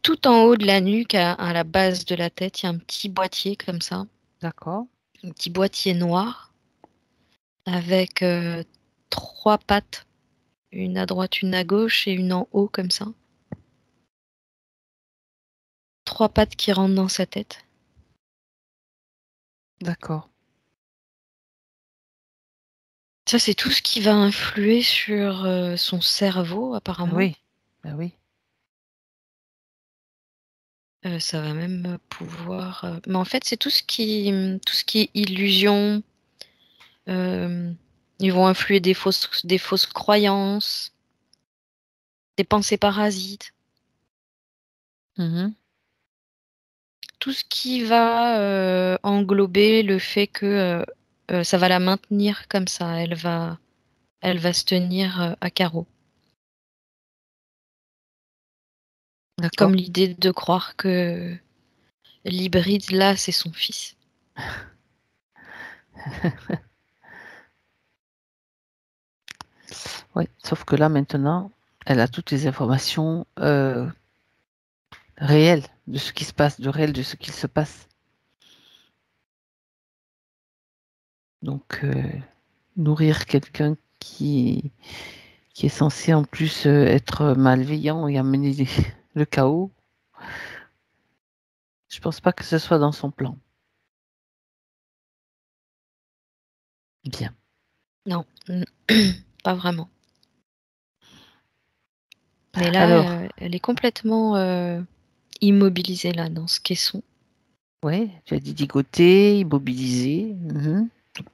tout en haut de la nuque, à la base de la tête, il y a un petit boîtier comme ça, D'accord, un petit boîtier noir avec 3 pattes, une à droite, une à gauche et une en haut comme ça. 3 pattes qui rentrent dans sa tête. d'accord. Ça, c'est tout ce qui va influer sur son cerveau, Ah apparemment. oui, bah oui. Ça va même pouvoir. Mais en fait, c'est tout ce qui est illusion. euh, Ils vont influer des fausses croyances, des pensées parasites. Mhm. Tout ce qui va englober le fait que ça va la maintenir comme ça. Elle va se tenir à carreau. D'accord. Comme l'idée de croire que l'hybride, là, c'est son fils. Oui, sauf que là, maintenant, elle a toutes les informations réelles de ce qui se passe, de réel de ce qu'il se passe. Donc, nourrir quelqu'un qui est censé en plus être malveillant et amener le chaos, je pense pas que ce soit dans son plan. Bien. Non, pas vraiment. Mais Alors, là, elle est complètement immobilisée là dans ce caisson. ouais, tu as dit digoter, immobiliser. Mhm.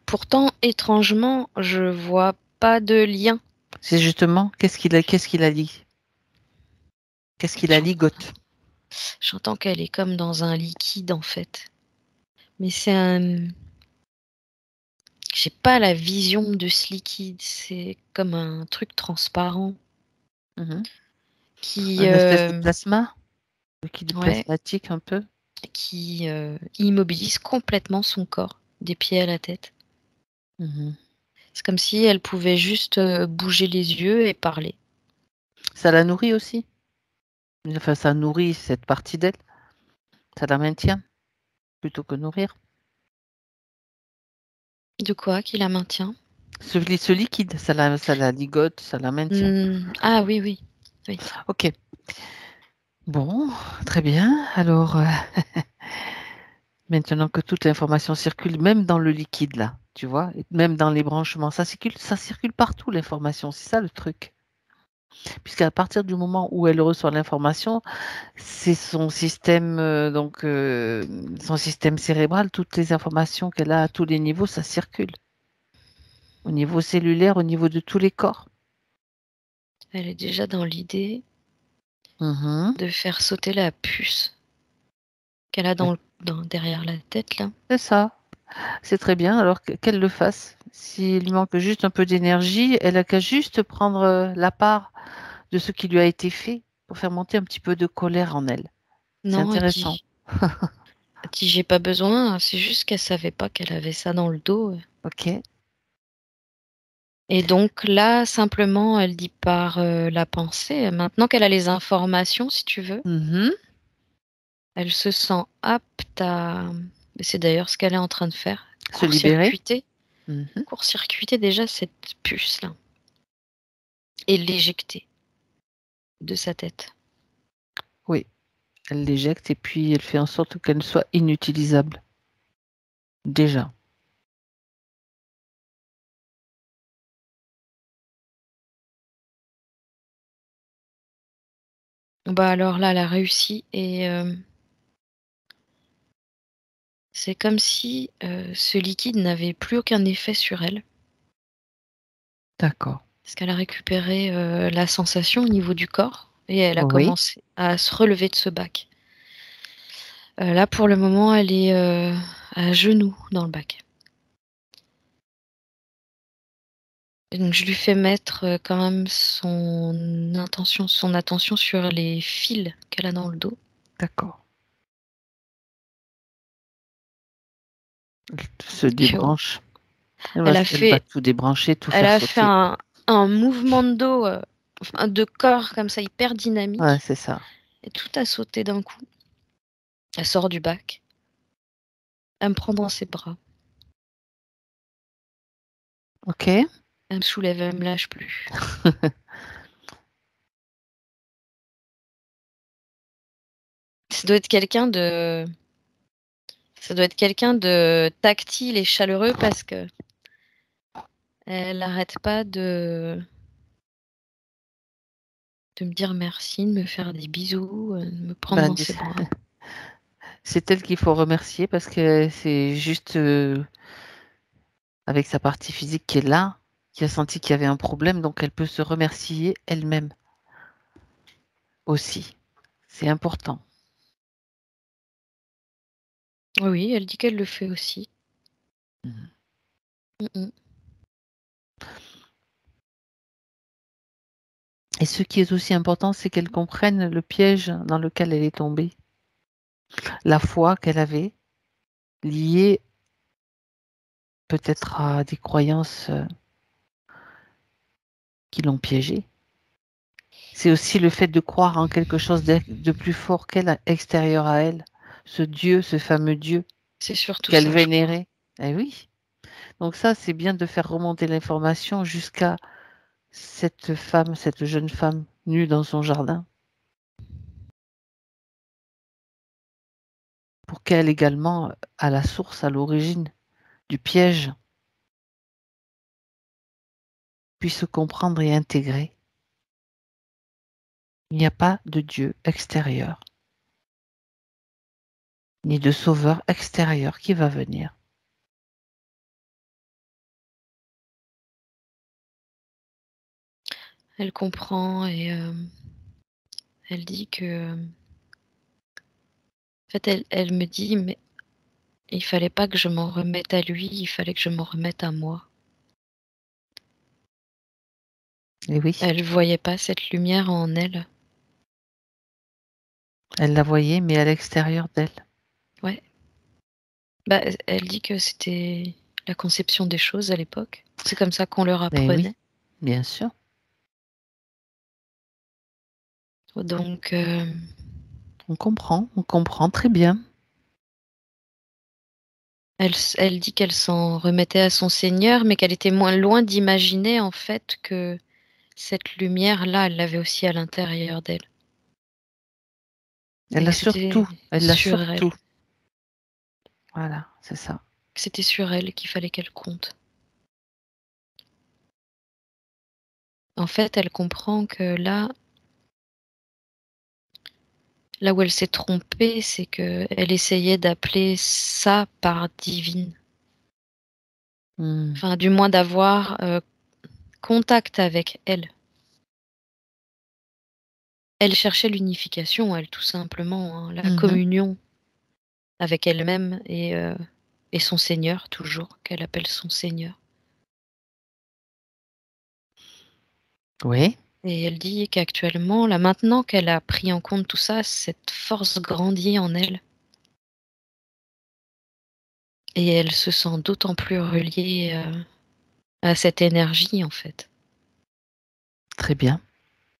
Pourtant, étrangement, je vois pas de lien. C'est justement, qu'est-ce qu'il a dit? Qu'est-ce qu'il a J'entends, ligoté? j'entends qu'elle est comme dans un liquide en fait. Mais c'est un. J'ai pas la vision de ce liquide. C'est comme un truc transparent Mhm. qui, Une espèce de plasma, liquide ouais, plasmatique un peu. qui immobilise complètement son corps, des pieds à la tête. Mhm. C'est comme si elle pouvait juste bouger les yeux et parler. Ça la nourrit aussi. Enfin, ça nourrit cette partie d'elle. Ça la maintient plutôt que nourrir. De quoi qui la maintient? Ce liquide, ça la ligote, ça la maintient. Ah oui, oui, oui. Ok. Bon, très bien. Alors, maintenant que toute l'information circule, même dans le liquide là, tu vois, et même dans les branchements, ça circule partout l'information. C'est ça le truc. Puisqu'à partir du moment où elle reçoit l'information, c'est son système, son système cérébral, toutes les informations qu'elle a à tous les niveaux, ça circule. Au niveau cellulaire, au niveau de tous les corps. Elle est déjà dans l'idée Mhm. de faire sauter la puce qu'elle a derrière la tête là. C'est ça, c'est très bien. Alors qu'elle le fasse. S'il lui manque juste un peu d'énergie, elle a qu'à juste prendre la part de ce qui lui a été fait pour faire monter un petit peu de colère en elle. C'est Non, intéressant. elle dit j'ai pas besoin, c'est juste qu'elle savait pas qu'elle avait ça dans le dos. Ok. Et donc là, simplement, elle dit par la pensée. Maintenant qu'elle a les informations, si tu veux, elle se sent apte à... C'est d'ailleurs ce qu'elle est en train de faire. Se libérer. Court-circuiter déjà cette puce-là. Et l'éjecter de sa tête. Oui, elle l'éjecte et puis elle fait en sorte qu'elle soit inutilisable. Déjà. Bah alors là, elle a réussi et c'est comme si ce liquide n'avait plus aucun effet sur elle. D'accord. Parce qu'elle a récupéré la sensation au niveau du corps et elle a Oui. commencé à se relever de ce bac. Là, pour le moment, elle est à genoux dans le bac. Et donc, je lui fais mettre quand même son attention sur les fils qu'elle a dans le dos. D'accord. Elle se débranche. Elle va tout débrancher, tout Elle faire a fait sauter. un mouvement de dos, de corps comme ça, hyper dynamique. Ouais, c'est ça. Et tout a sauté d'un coup. Elle sort du bac. Elle me prend dans ses bras. Ok. Elle me soulève, elle me lâche plus. Ça doit être quelqu'un de tactile et chaleureux parce que elle n'arrête pas de me dire merci, de me faire des bisous, de me prendre dans ses bras. C'est elle qu'il faut remercier parce que c'est juste avec sa partie physique qui est là, qui a senti qu'il y avait un problème, donc elle peut se remercier elle-même aussi. C'est important. Oui, elle dit qu'elle le fait aussi. Et ce qui est aussi important, c'est qu'elle comprenne le piège dans lequel elle est tombée. La foi qu'elle avait, liée peut-être à des croyances qui l'ont piégée. C'est aussi le fait de croire en quelque chose de plus fort qu'elle, extérieur à elle. Ce Dieu, ce fameux Dieu C'est surtout qu'elle ça, vénérait. Eh oui. Donc ça, c'est bien de faire remonter l'information jusqu'à cette femme, cette jeune femme nue dans son jardin. Pour qu'elle également, à la source, à l'origine du piège, puisse comprendre et intégrer. Il n'y a pas de Dieu extérieur, ni de sauveur extérieur qui va venir. Elle comprend et elle dit que... En fait, elle me dit, mais il fallait pas que je m'en remette à lui, il fallait que je m'en remette à moi. Et oui. Elle voyait pas cette lumière en elle. Elle la voyait, mais à l'extérieur d'elle. Ouais. Bah, elle dit que c'était la conception des choses à l'époque. C'est comme ça qu'on leur Mais oui, apprenait. bien sûr. Donc, On comprend très bien. elle dit qu'elle s'en remettait à son Seigneur, mais qu'elle était moins loin d'imaginer en fait que cette lumière-là, elle l'avait aussi à l'intérieur d'elle. Elle Et l'a que c'était surtout. Elle l'a sur elle. surtout. Voilà, c'est ça. Que c'était sur elle qu'il fallait qu'elle compte. En fait, elle comprend que là où elle s'est trompée, c'est qu'elle essayait d'appeler ça par divine. Enfin, du moins d'avoir contact avec elle. Elle cherchait l'unification, elle, tout simplement, hein, la communion avec elle-même et son Seigneur, toujours, qu'elle appelle son Seigneur. Oui. Et elle dit qu'actuellement, là, maintenant qu'elle a pris en compte tout ça, cette force grandit en elle. Et elle se sent d'autant plus reliée à cette énergie, en fait. Très bien.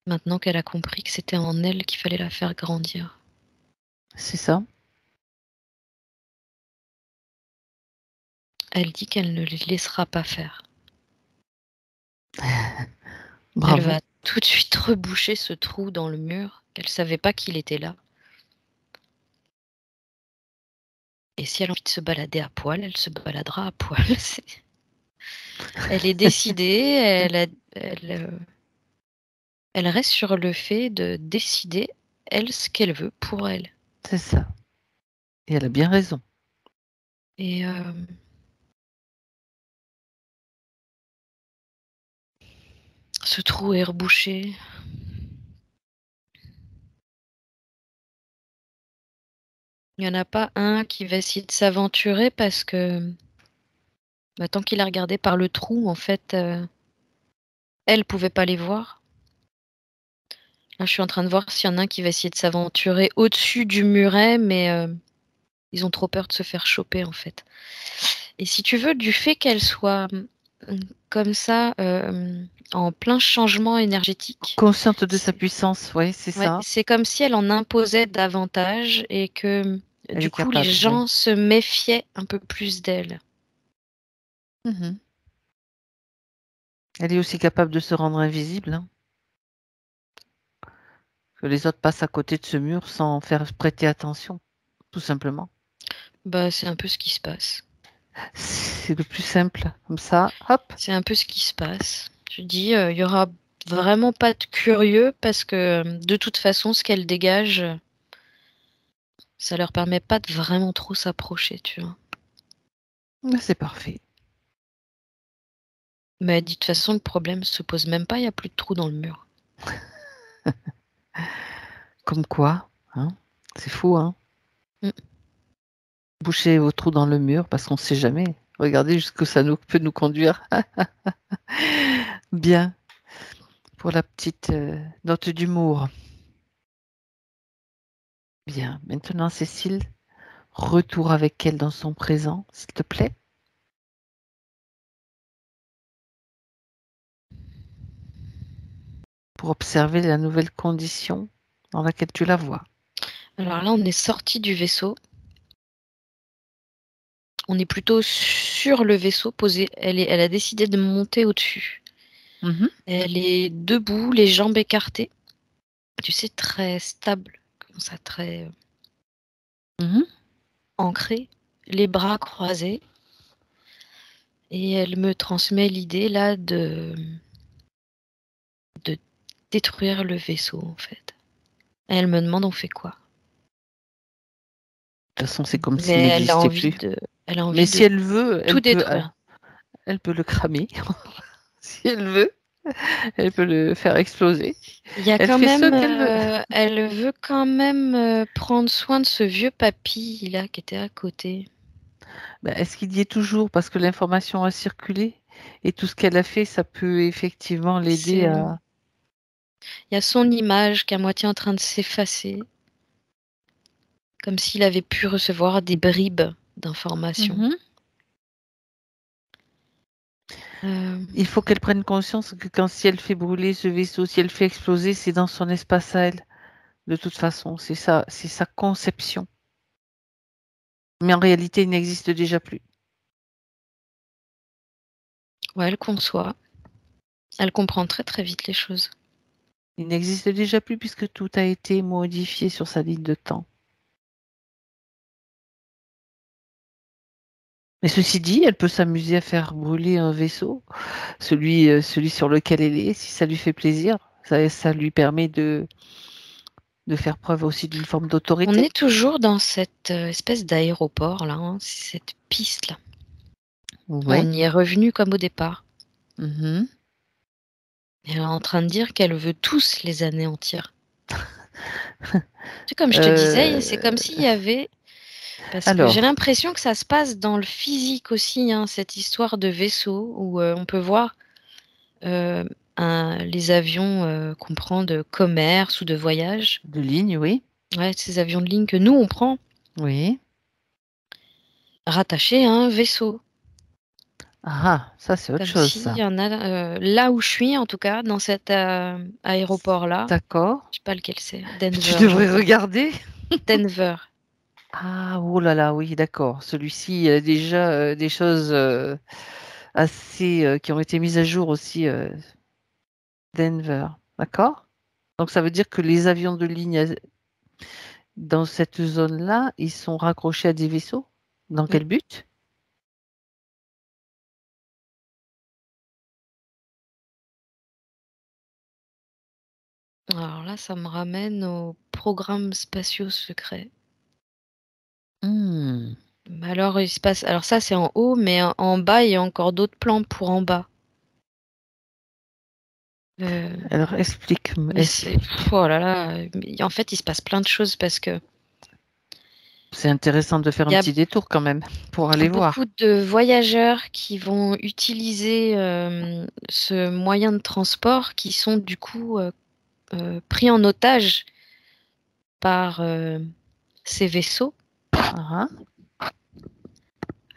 Maintenant qu'elle a compris que c'était en elle qu'il fallait la faire grandir. C'est ça. Elle dit qu'elle ne les laissera pas faire. Elle Bravo. va tout de suite reboucher ce trou dans le mur. Elle savait pas qu'il était là. Et si elle a envie de se balader à poil, elle se baladera à poil. Elle est décidée, elle reste sur le fait de décider, elle, ce qu'elle veut pour elle. C'est ça. Et elle a bien raison. Et ce trou est rebouché. Il n'y en a pas un qui va essayer de s'aventurer parce que tant qu'il a regardé par le trou, en fait, elle pouvait pas les voir. Là, je suis en train de voir s'il y en a un qui va essayer de s'aventurer au-dessus du muret, mais ils ont trop peur de se faire choper, en fait. Et si tu veux, du fait qu'elle soit comme ça, en plein changement énergétique, Consciente de sa c'est puissance, oui, c'est ouais, ça. c'est comme si elle en imposait davantage et que, Elle du est coup, les capable, oui. gens se méfiaient un peu plus d'elle. Mhm. Elle est aussi capable de se rendre invisible, hein. Que les autres passent à côté de ce mur sans faire prêter attention, tout simplement. Bah, c'est un peu ce qui se passe. C'est le plus simple, comme ça, hop. C'est un peu ce qui se passe. Je dis, il y aura vraiment pas de curieux parce que, de toute façon, ce qu'elle dégage, ça leur permet pas de vraiment trop s'approcher, tu vois? C'est parfait. Mais elle dit: «De toute façon, le problème se pose même pas, il y a plus de trou dans le mur». Comme quoi, hein, c'est fou, hein. Mmh. Boucher vos trous dans le mur parce qu'on ne sait jamais. Regardez jusqu'où ça peut nous conduire. Bien, pour la petite note d'humour. Bien, maintenant Cécile, retour avec elle dans son présent, s'il te plaît. Pour observer la nouvelle condition dans laquelle tu la vois. Alors là, on est sortis du vaisseau. On est plutôt sur le vaisseau, posé. Elle a décidé de monter au-dessus. Mmh. Elle est debout, les jambes écartées. Tu sais, très stable, comme ça, très, Mmh. ancrée, les bras croisés et elle me transmet l'idée là de détruire le vaisseau, en fait. Et elle me demande: «On fait quoi?» De toute façon, c'est comme s'il Mais n'existait plus. elle a Mais envie si de elle veut, tout détruire. elle peut le cramer. Si elle veut, elle peut le faire exploser. Il y a Elle quand fait ce même, qu'elle veut. elle veut quand même, prendre soin de ce vieux papy là qui était à côté. Bah, est-ce qu'il y est toujours? Parce que l'information a circulé et tout ce qu'elle a fait, ça peut effectivement l'aider C'est à Il y a son image qui est à moitié en train de s'effacer, comme s'il avait pu recevoir des bribes d'informations. mmh. Il faut qu'elle prenne conscience que quand si elle fait brûler ce vaisseau, si elle fait exploser, c'est dans son espace à elle. De toute façon, c'est sa conception. Mais en réalité, il n'existe déjà plus. Ouais, elle conçoit. Elle comprend très, très vite les choses. Il n'existe déjà plus puisque tout a été modifié sur sa ligne de temps. Mais ceci dit, elle peut s'amuser à faire brûler un vaisseau, celui sur lequel elle est, si ça lui fait plaisir. Ça lui permet de faire preuve aussi d'une forme On d'autorité. est toujours dans cette, espèce d'aéroport là, hein, cette piste là. Oui. On y est revenu comme au départ. Mmh. Elle est en train de dire qu'elle veut tous les anéantir. C'est comme je te disais, c'est comme s'il y avait parce que j'ai Alors, l'impression que ça se passe dans le physique aussi, hein, cette histoire de vaisseau où, on peut voir, heu, les avions, qu'on prend de commerce ou de voyage. de ligne, oui. Ouais, ces avions de ligne que nous on prend, Oui. rattachés à un vaisseau. Ah, ça c'est autre Comme chose, s'il ça. y en a là où je suis, en tout cas, dans cet aéroport-là. D'accord. Je sais pas lequel c'est. Tu Denver, je devrais crois. regarder. Denver. Ah, oh là là, oui, d'accord. Celui-ci, il a déjà des choses assez qui ont été mises à jour aussi. Denver, d'accord? Donc ça veut dire que les avions de ligne dans cette zone-là, ils sont raccrochés à des vaisseaux? Dans Oui. quel but? Alors là, ça me ramène aux programmes spatiaux secrets. Hmm. Mais alors, il se passe. Alors ça, c'est en haut, mais en bas, il y a encore d'autres plans pour en bas. Euh, Alors explique. mais c'est. Oh là là. En fait, il se passe plein de choses parce que C'est intéressant de faire il un y a petit détour quand même pour aller beaucoup voir. de voyageurs qui vont utiliser ce moyen de transport qui sont du coup pris en otage par ces vaisseaux. Ah,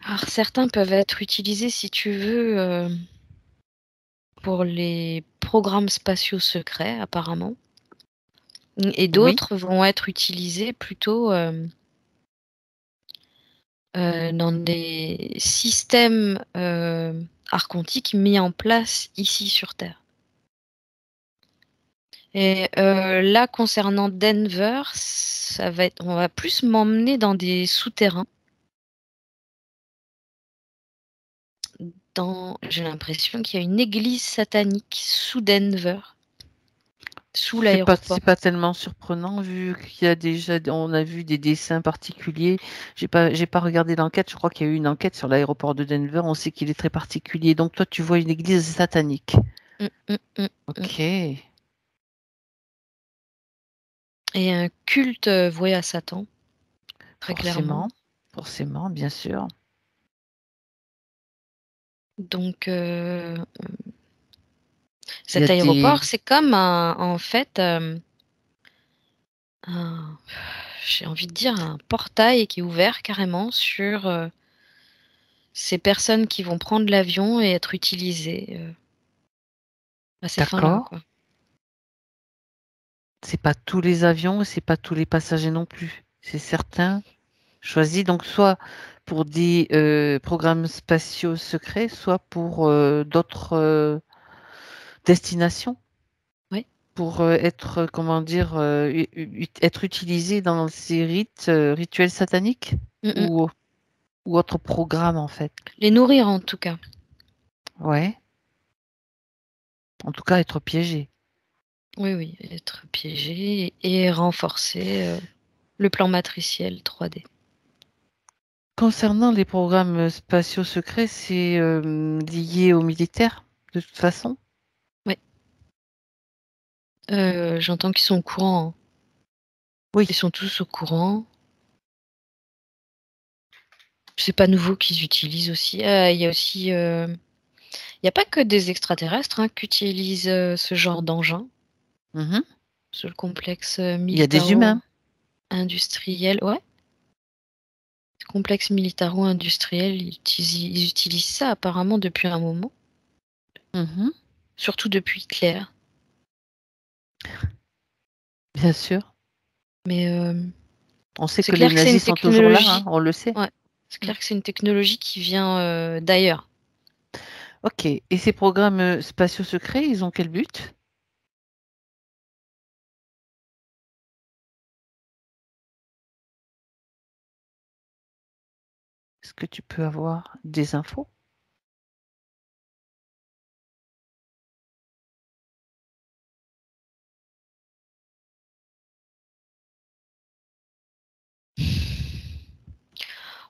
Alors certains peuvent être utilisés, si tu veux, pour les programmes spatiaux secrets, apparemment. Et oui, d'autres vont être utilisés plutôt dans des systèmes archontiques mis en place ici sur Terre. Et là, concernant Denver, on va plus m'emmener dans des souterrains. J'ai l'impression qu'il y a une église satanique sous Denver, sous c'est l'aéroport. pas tellement surprenant vu qu'il y a déjà, on a vu des dessins particuliers. J'ai pas regardé l'enquête. Je crois qu'il y a eu une enquête sur l'aéroport de Denver. On sait qu'il est très particulier. Donc toi, tu vois une église satanique. Mm, mm, mm, mm. Ok, Et un culte voué à Satan, très clairement. forcément, forcément, bien sûr. Donc, Il y a cet des, aéroport, c'est comme en fait, un- j'ai envie de dire un portail qui est ouvert carrément sur ces personnes qui vont prendre l'avion et être utilisées à ces fins-là, d'accord. quoi. C'est pas tous les avions, et c'est pas tous les passagers non plus. C'est certains choisis, donc soit pour des programmes spatiaux secrets, soit pour d'autres destinations, Oui. pour être, comment dire, être utilisés dans ces rites, rituels sataniques Mm, mm. ou, ou autres programmes en fait. Les nourrir en tout cas. Ouais, en tout cas être piégés. Oui, oui, être piégé et renforcer le plan matriciel 3D. Concernant les programmes spatiaux secrets, c'est lié aux militaires de toute façon. Oui. J'entends qu'ils sont au courant, hein. Oui. Ils sont tous au courant. C'est pas nouveau qu'ils utilisent aussi. Il y a aussi, il n'y a pas que des extraterrestres hein, qui utilisent ce genre d'engin. Mhm. Sur le complexe Il y a des humains. militaro-industriel. Ouais, le complexe militaro-industriel, ils utilisent ça apparemment depuis un moment. Mhm. Surtout depuis Hitler. Bien sûr. Mais On sait c'est que les clair que c'est une nazis sont toujours là, hein, technologie. on le sait. Ouais, c'est Mm. clair que c'est une technologie qui vient d'ailleurs. Ok. Et ces programmes spatiaux secrets, ils ont quel but? Est-ce que tu peux avoir des infos?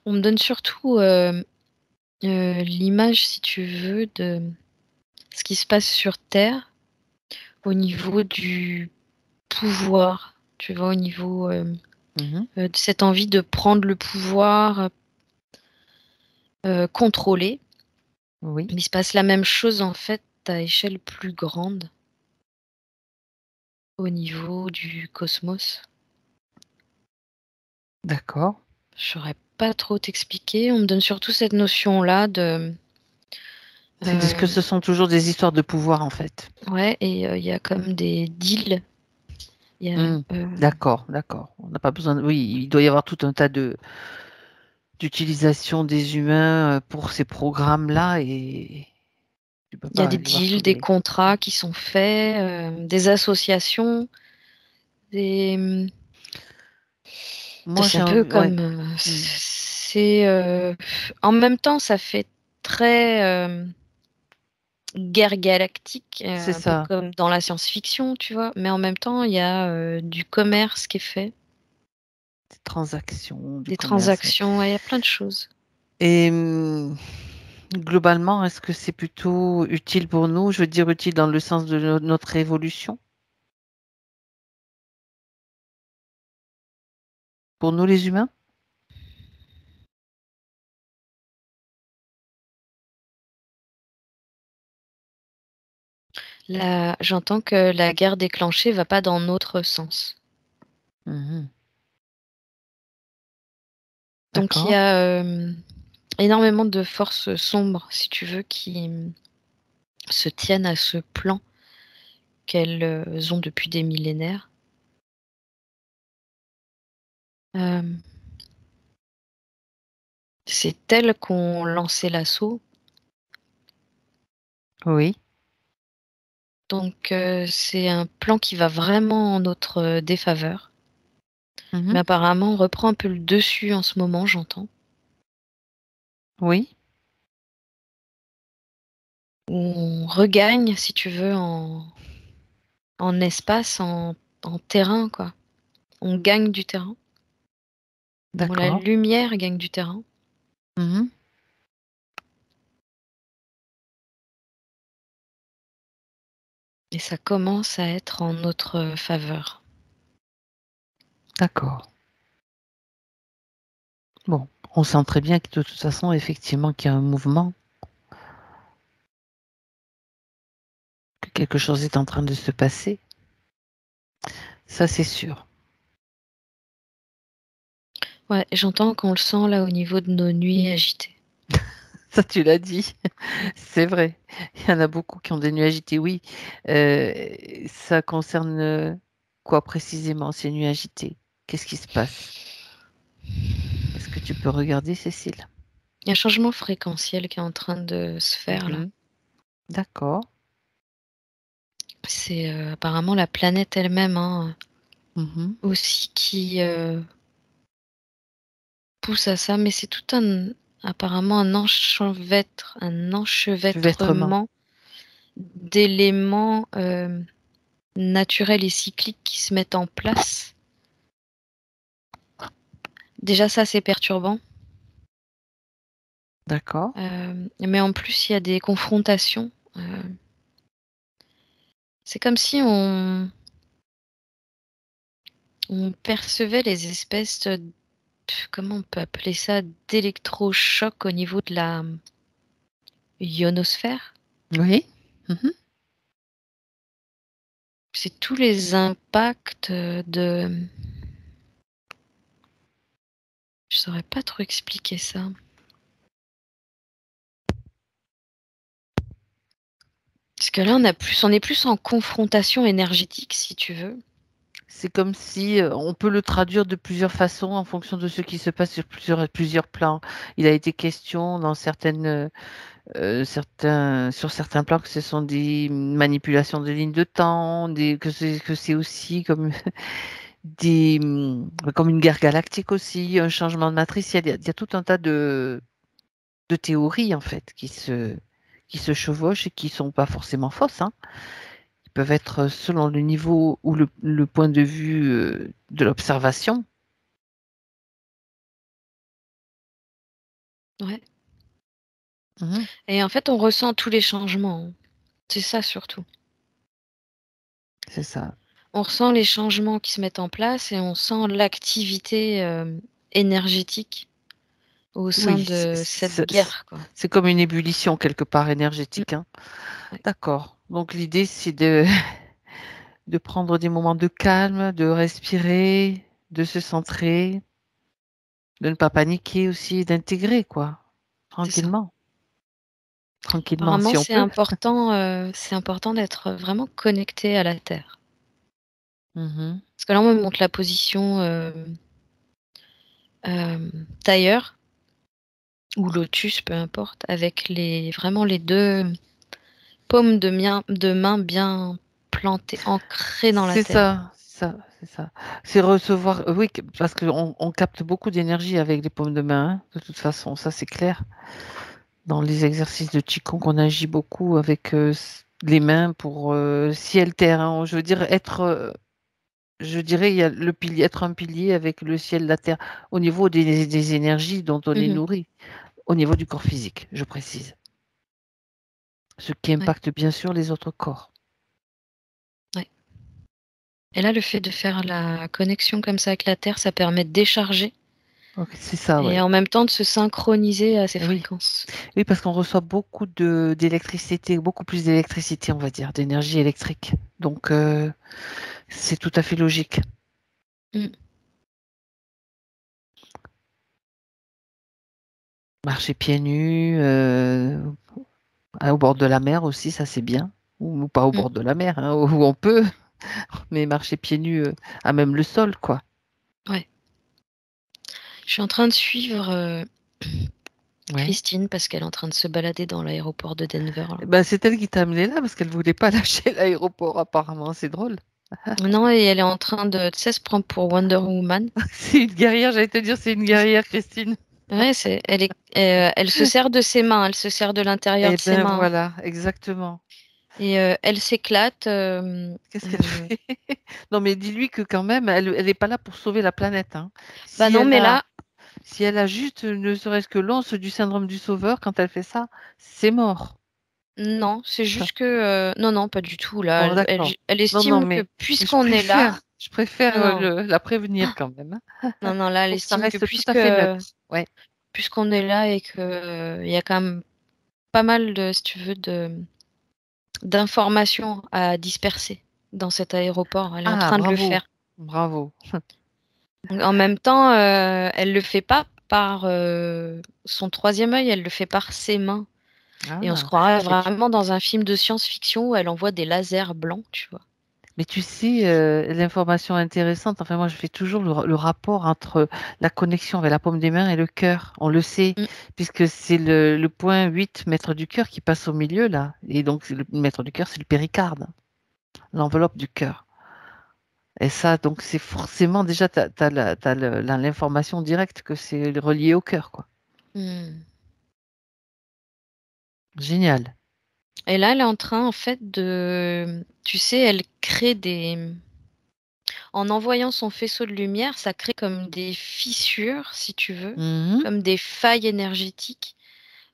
On me donne surtout l'image, si tu veux, de ce qui se passe sur Terre au niveau du pouvoir. Tu vois, au niveau Mhm. de cette envie de prendre le pouvoir contrôlé. Oui. Mais il se passe la même chose en fait à échelle plus grande au niveau du cosmos. D'accord. Je saurais pas trop t'expliquer. On me donne surtout cette notion-là de C'est que ce sont toujours des histoires de pouvoir, en fait. Ouais, et il y a comme des deals. Il y a, D'accord. On n'a pas besoin. Oui, il doit y avoir tout un tas d'utilisation des humains pour ces programmes-là et tu peux il y a pas des aller voir tous deals, des les. contrats qui sont faits, des associations, des. Moi, C'est j'ai un peu envie. Ouais. comme. Mm. En même temps, ça fait très guerre galactique, C'est un peu ça. comme dans la science-fiction, tu vois. Mais en même temps, il y a du commerce qui est fait, Des transactions, du des commerce. Ouais. transactions, ouais, il y a plein de choses. Et globalement, est-ce que c'est plutôt utile pour nous? Je veux dire utile dans le sens de notre évolution, pour nous les humains? Là, j'entends que la guerre déclenchée va pas dans notre sens. Mhm. Donc il y D'accord. a énormément de forces sombres, si tu veux, qui se tiennent à ce plan qu'elles ont depuis des millénaires. Euh, c'est elles qui ont lancé l'assaut. Oui. Donc c'est un plan qui va vraiment en notre défaveur. Mhm. Mais apparemment, on reprend un peu le dessus en ce moment, j'entends. Oui. Où on regagne, si tu veux, en espace, en terrain, quoi. On gagne du terrain. Bon, la D'accord. lumière gagne du terrain. Mhm. Et ça commence à être en notre faveur. D'accord. Bon, on sent très bien que de toute façon, effectivement, qu'il y a un mouvement, que quelque chose est en train de se passer. Ça, c'est sûr. Ouais, j'entends qu'on le sent là au niveau de nos nuits agitées. Ça, tu l'as dit. C'est vrai. Il y en a beaucoup qui ont des nuits agitées. Oui. Ça concerne quoi précisément, ces nuits agitées? Qu'est-ce qui se passe? Est-ce que tu peux regarder, Cécile? Il y a un changement fréquentiel qui est en train de se faire là. Mhm. D'accord. C'est apparemment la planète elle-même hein, Mhm. aussi qui pousse à ça, mais c'est tout apparemment un Vêtements. enchevêtrement d'éléments naturels et cycliques qui se mettent en place. Déjà ça c'est perturbant, D'accord. mais en plus il y a des confrontations. C'est comme si on percevait les espèces comment on peut appeler ça, d'électrochocs au niveau de la ionosphère. Oui. Mhm. C'est tous les impacts de. Je saurais pas trop expliquer ça. Parce que là, on est plus en confrontation énergétique, si tu veux. C'est comme si on peut le traduire de plusieurs façons en fonction de ce qui se passe sur plusieurs plans. Il a été question dans sur certains plans que ce sont des manipulations de lignes de temps, que c'est aussi comme comme une guerre galactique aussi, un changement de matrice. Il y a tout un tas de théories en fait qui se chevauchent et qui sont pas forcément fausses, hein. Ils peuvent être selon le niveau ou le point de vue de l'observation. Ouais. Mhm. Et en fait, on ressent tous les changements, hein. C'est ça surtout. C'est ça. On ressent les changements qui se mettent en place et on sent l'activité énergétique au sein Oui, de cette guerre, quoi. c'est comme une ébullition quelque part Mm, énergétique, hein. ouais, D'accord. Donc l'idée, c'est de prendre des moments de calme, de respirer, de se centrer, de ne pas paniquer aussi, d'intégrer, quoi, c'est ça. tranquillement. tranquillement, Apparemment, si on peut. c'est important d'être vraiment connecté à la Terre. Mhm. Parce que là, on me montre la position tailleur ou lotus, peu importe, avec vraiment les deux paumes de main bien plantées, ancrées dans la C'est terre. ça, c'est ça, c'est ça. C'est recevoir, oui, parce qu'on capte beaucoup d'énergie avec les paumes de main, hein, de toute façon, ça c'est clair. Dans les exercices de Qigong, on agit beaucoup avec les mains pour ciel-terre, hein. Je veux dire, je dirais, il y a le pilier, être un pilier avec le ciel, la terre, au niveau des énergies dont on est Mhm. nourri, au niveau du corps physique, je précise. Ce qui Ouais, impacte bien sûr les autres corps. ouais. Et là, le fait de faire la connexion comme ça avec la terre, ça permet de décharger Ok, c'est ça, et ouais. en même temps de se synchroniser à ces Oui. fréquences. Oui, parce qu'on reçoit beaucoup d'électricité, beaucoup plus d'électricité, on va dire, d'énergie électrique. Donc, c'est tout à fait logique. Mm. Marcher pieds nus, au bord de la mer aussi, ça c'est bien. Ou pas au Mm. bord de la mer, hein, où on peut, mais marcher pieds nus à même le sol, quoi. Ouais. Je suis en train de suivre Ouais. Christine parce qu'elle est en train de se balader dans l'aéroport de Denver, là. Eh ben, c'est elle qui t'a amené là parce qu'elle voulait pas lâcher l'aéroport, apparemment. C'est drôle. Non, et elle est en train de, tu sais, se prendre pour Wonder Woman. C'est une guerrière, j'allais te dire, c'est une guerrière, Christine. Ouais, elle se sert de ses mains, elle se sert de l'intérieur Eh de ses ben mains. voilà, exactement. Et elle s'éclate. Qu'est-ce qu'elle fait? Non, mais dis-lui que quand même, elle n'est pas là pour sauver la planète, hein. Bah Si non, elle mais a, là, si elle a juste, ne serait-ce que l'once du syndrome du sauveur, quand elle fait ça, c'est mort. non, c'est Ça. juste que... non, non, pas du tout. Là, Bon, d'accord. elle Non, non, estime que mais puisqu'on est là... je préfère Non, non, la prévenir quand même, hein, non, non, là, elle pour que ça estime que reste tout à fait neutre. Ouais. puisqu'on est là et que il y a quand même pas mal de, si tu veux, d'informations à disperser dans cet aéroport. Elle est en Ah, train de le bravo, faire. bravo. Donc, en même temps, elle le fait pas par son troisième œil, elle le fait par ses mains. Et on se Ah, croirait mais tu, vraiment dans un film de science-fiction où elle envoie des lasers blancs, tu vois. mais tu sais, l'information intéressante, enfin moi je fais toujours le rapport entre la connexion avec la paume des mains et le cœur. On le sait, Mm, puisque c'est le point 8 mètre du cœur qui passe au milieu là. Et donc le mètre du cœur, c'est le péricarde, l'enveloppe du cœur. Et ça, donc c'est forcément déjà, tu as, l'information directe que c'est relié au cœur, quoi. mm. Génial. Et là, elle est en train, en fait, tu sais, elle crée en envoyant son faisceau de lumière, ça crée comme des fissures, si tu veux, Mhm. comme des failles énergétiques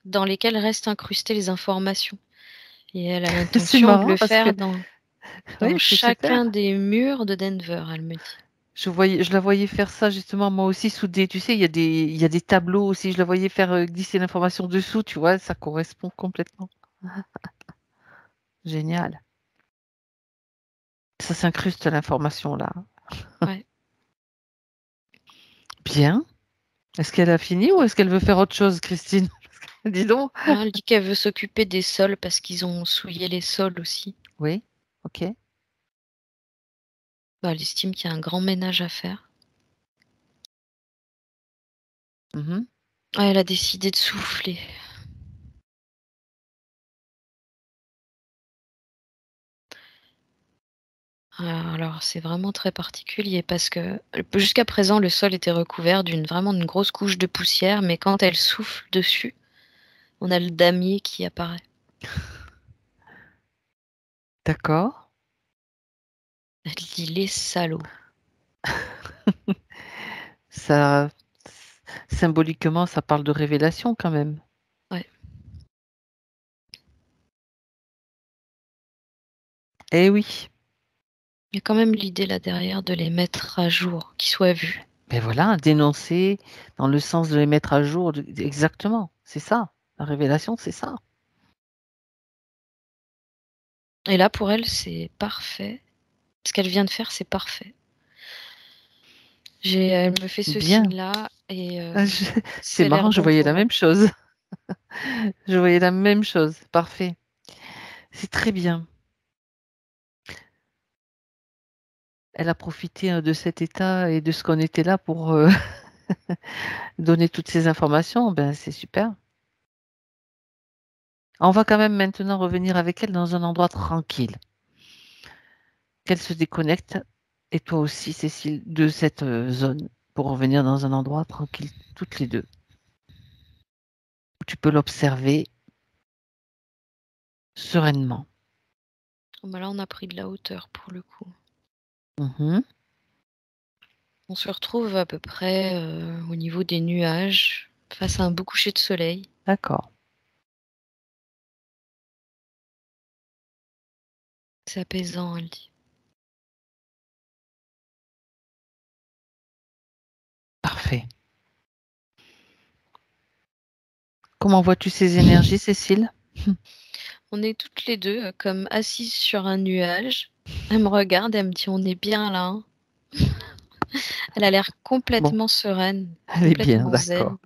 dans lesquelles restent incrustées les informations. Et elle a C'est l'intention de marrant le parce que faire oui, dans c'est super. chacun des murs de Denver, elle me dit. Je la voyais faire ça justement moi aussi sous des, tu sais, il y a des tableaux aussi. Je la voyais faire glisser l'information dessous, tu vois, ça correspond complètement. Génial. Ça s'incruste l'information là. Ouais. Bien. Est-ce qu'elle a fini ou est-ce qu'elle veut faire autre chose, Christine? Dis donc. Non, elle dit qu'elle veut s'occuper des sols parce qu'ils ont souillé les sols aussi. Oui. Ok. Bah, elle estime qu'il y a un grand ménage à faire. Mhm. Ouais, elle a décidé de souffler. Alors, c'est vraiment très particulier parce que jusqu'à présent, le sol était recouvert d'une grosse couche de poussière, mais quand elle souffle dessus, on a le damier qui apparaît. D'accord. Elle dit les salauds. Ça, symboliquement, ça parle de révélation quand même. Ouais. Eh oui. Il y a quand même l'idée là derrière de les mettre à jour, qu'ils soient vus. Mais voilà, dénoncer dans le sens de les mettre à jour. Exactement. C'est ça. La révélation, c'est ça. Et là, pour elle, c'est parfait. Ce qu'elle vient de faire, c'est parfait. Elle me fait ce Bien. signe-là et Ah, C'est c'est marrant, l'air je bon voyais la pour elle. même chose. Je voyais la même chose. Parfait. C'est très bien. Elle a profité de cet état et de ce qu'on était là pour donner toutes ces informations. Ben, c'est super. On va quand même maintenant revenir avec elle dans un endroit tranquille. Qu'elle se déconnecte, et toi aussi, Cécile, de cette zone pour revenir dans un endroit tranquille, toutes les deux, où tu peux l'observer sereinement. Bah là, on a pris de la hauteur pour le coup. Mhm. On se retrouve à peu près au niveau des nuages, face à un beau coucher de soleil. D'accord. C'est apaisant, elle dit. Parfait. Comment vois-tu ces énergies, Cécile? On est toutes les deux comme assises sur un nuage. Elle me regarde, elle me dit on est bien là, hein. Elle a l'air Bon, complètement sereine, elle est bien, complètement d'accord. zen.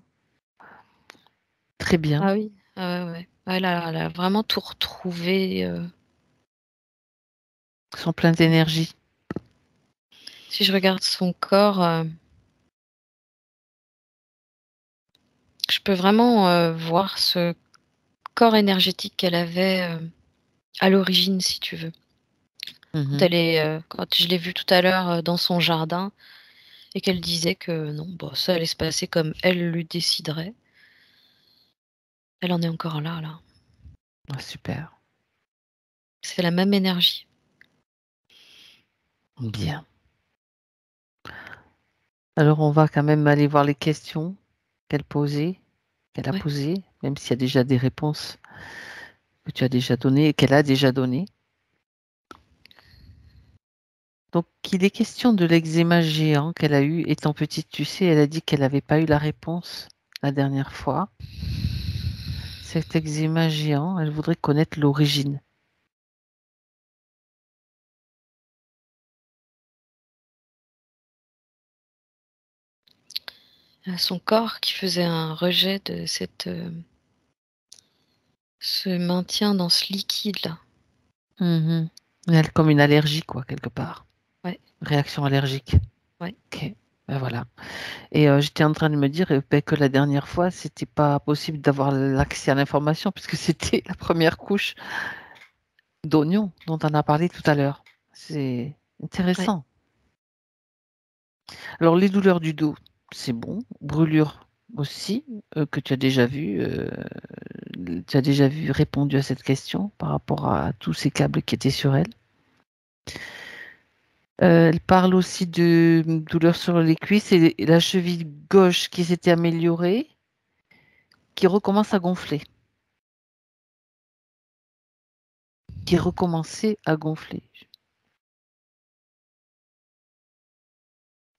Très bien. Ah oui, ah ouais, ouais. Elle a vraiment tout retrouvé. Ils sont pleins d'énergie. Si je regarde son corps, je peux vraiment voir ce corps énergétique qu'elle avait à l'origine, si tu veux. Mhm. Quand je l'ai vue tout à l'heure dans son jardin et qu'elle disait que non, bon, ça allait se passer comme elle le déciderait. Elle en est encore là, là. Ah, super. C'est la même énergie. Bien. Alors, on va quand même aller voir les questions qu'elle posait, qu'elle a Ouais. posées, même s'il y a déjà des réponses que tu as déjà données et qu'elle a déjà données. Donc, il est question de l'eczéma géant qu'elle a eu étant petite. Tu sais, elle a dit qu'elle n'avait pas eu la réponse la dernière fois. Cet eczéma géant, elle voudrait connaître l'origine. Son corps qui faisait un rejet de ce maintien dans ce liquide-là. Mhm. Elle, comme une allergie, quoi, quelque part. Ouais, Réaction allergique. ouais. Ok, ben voilà. Et j'étais en train de me dire ben, que la dernière fois, c'était pas possible d'avoir l'accès à l'information puisque c'était la première couche d'oignon dont on a parlé tout à l'heure. C'est Ouais. intéressant. Alors, les douleurs du dos, c'est bon. Brûlure aussi, que tu as déjà vu. Tu as déjà vu répondu à cette question par rapport à tous ces câbles qui étaient sur elle. Elle parle aussi de douleurs sur les cuisses et la cheville gauche qui s'était améliorée, qui recommence à gonfler. Qui recommençait à gonfler.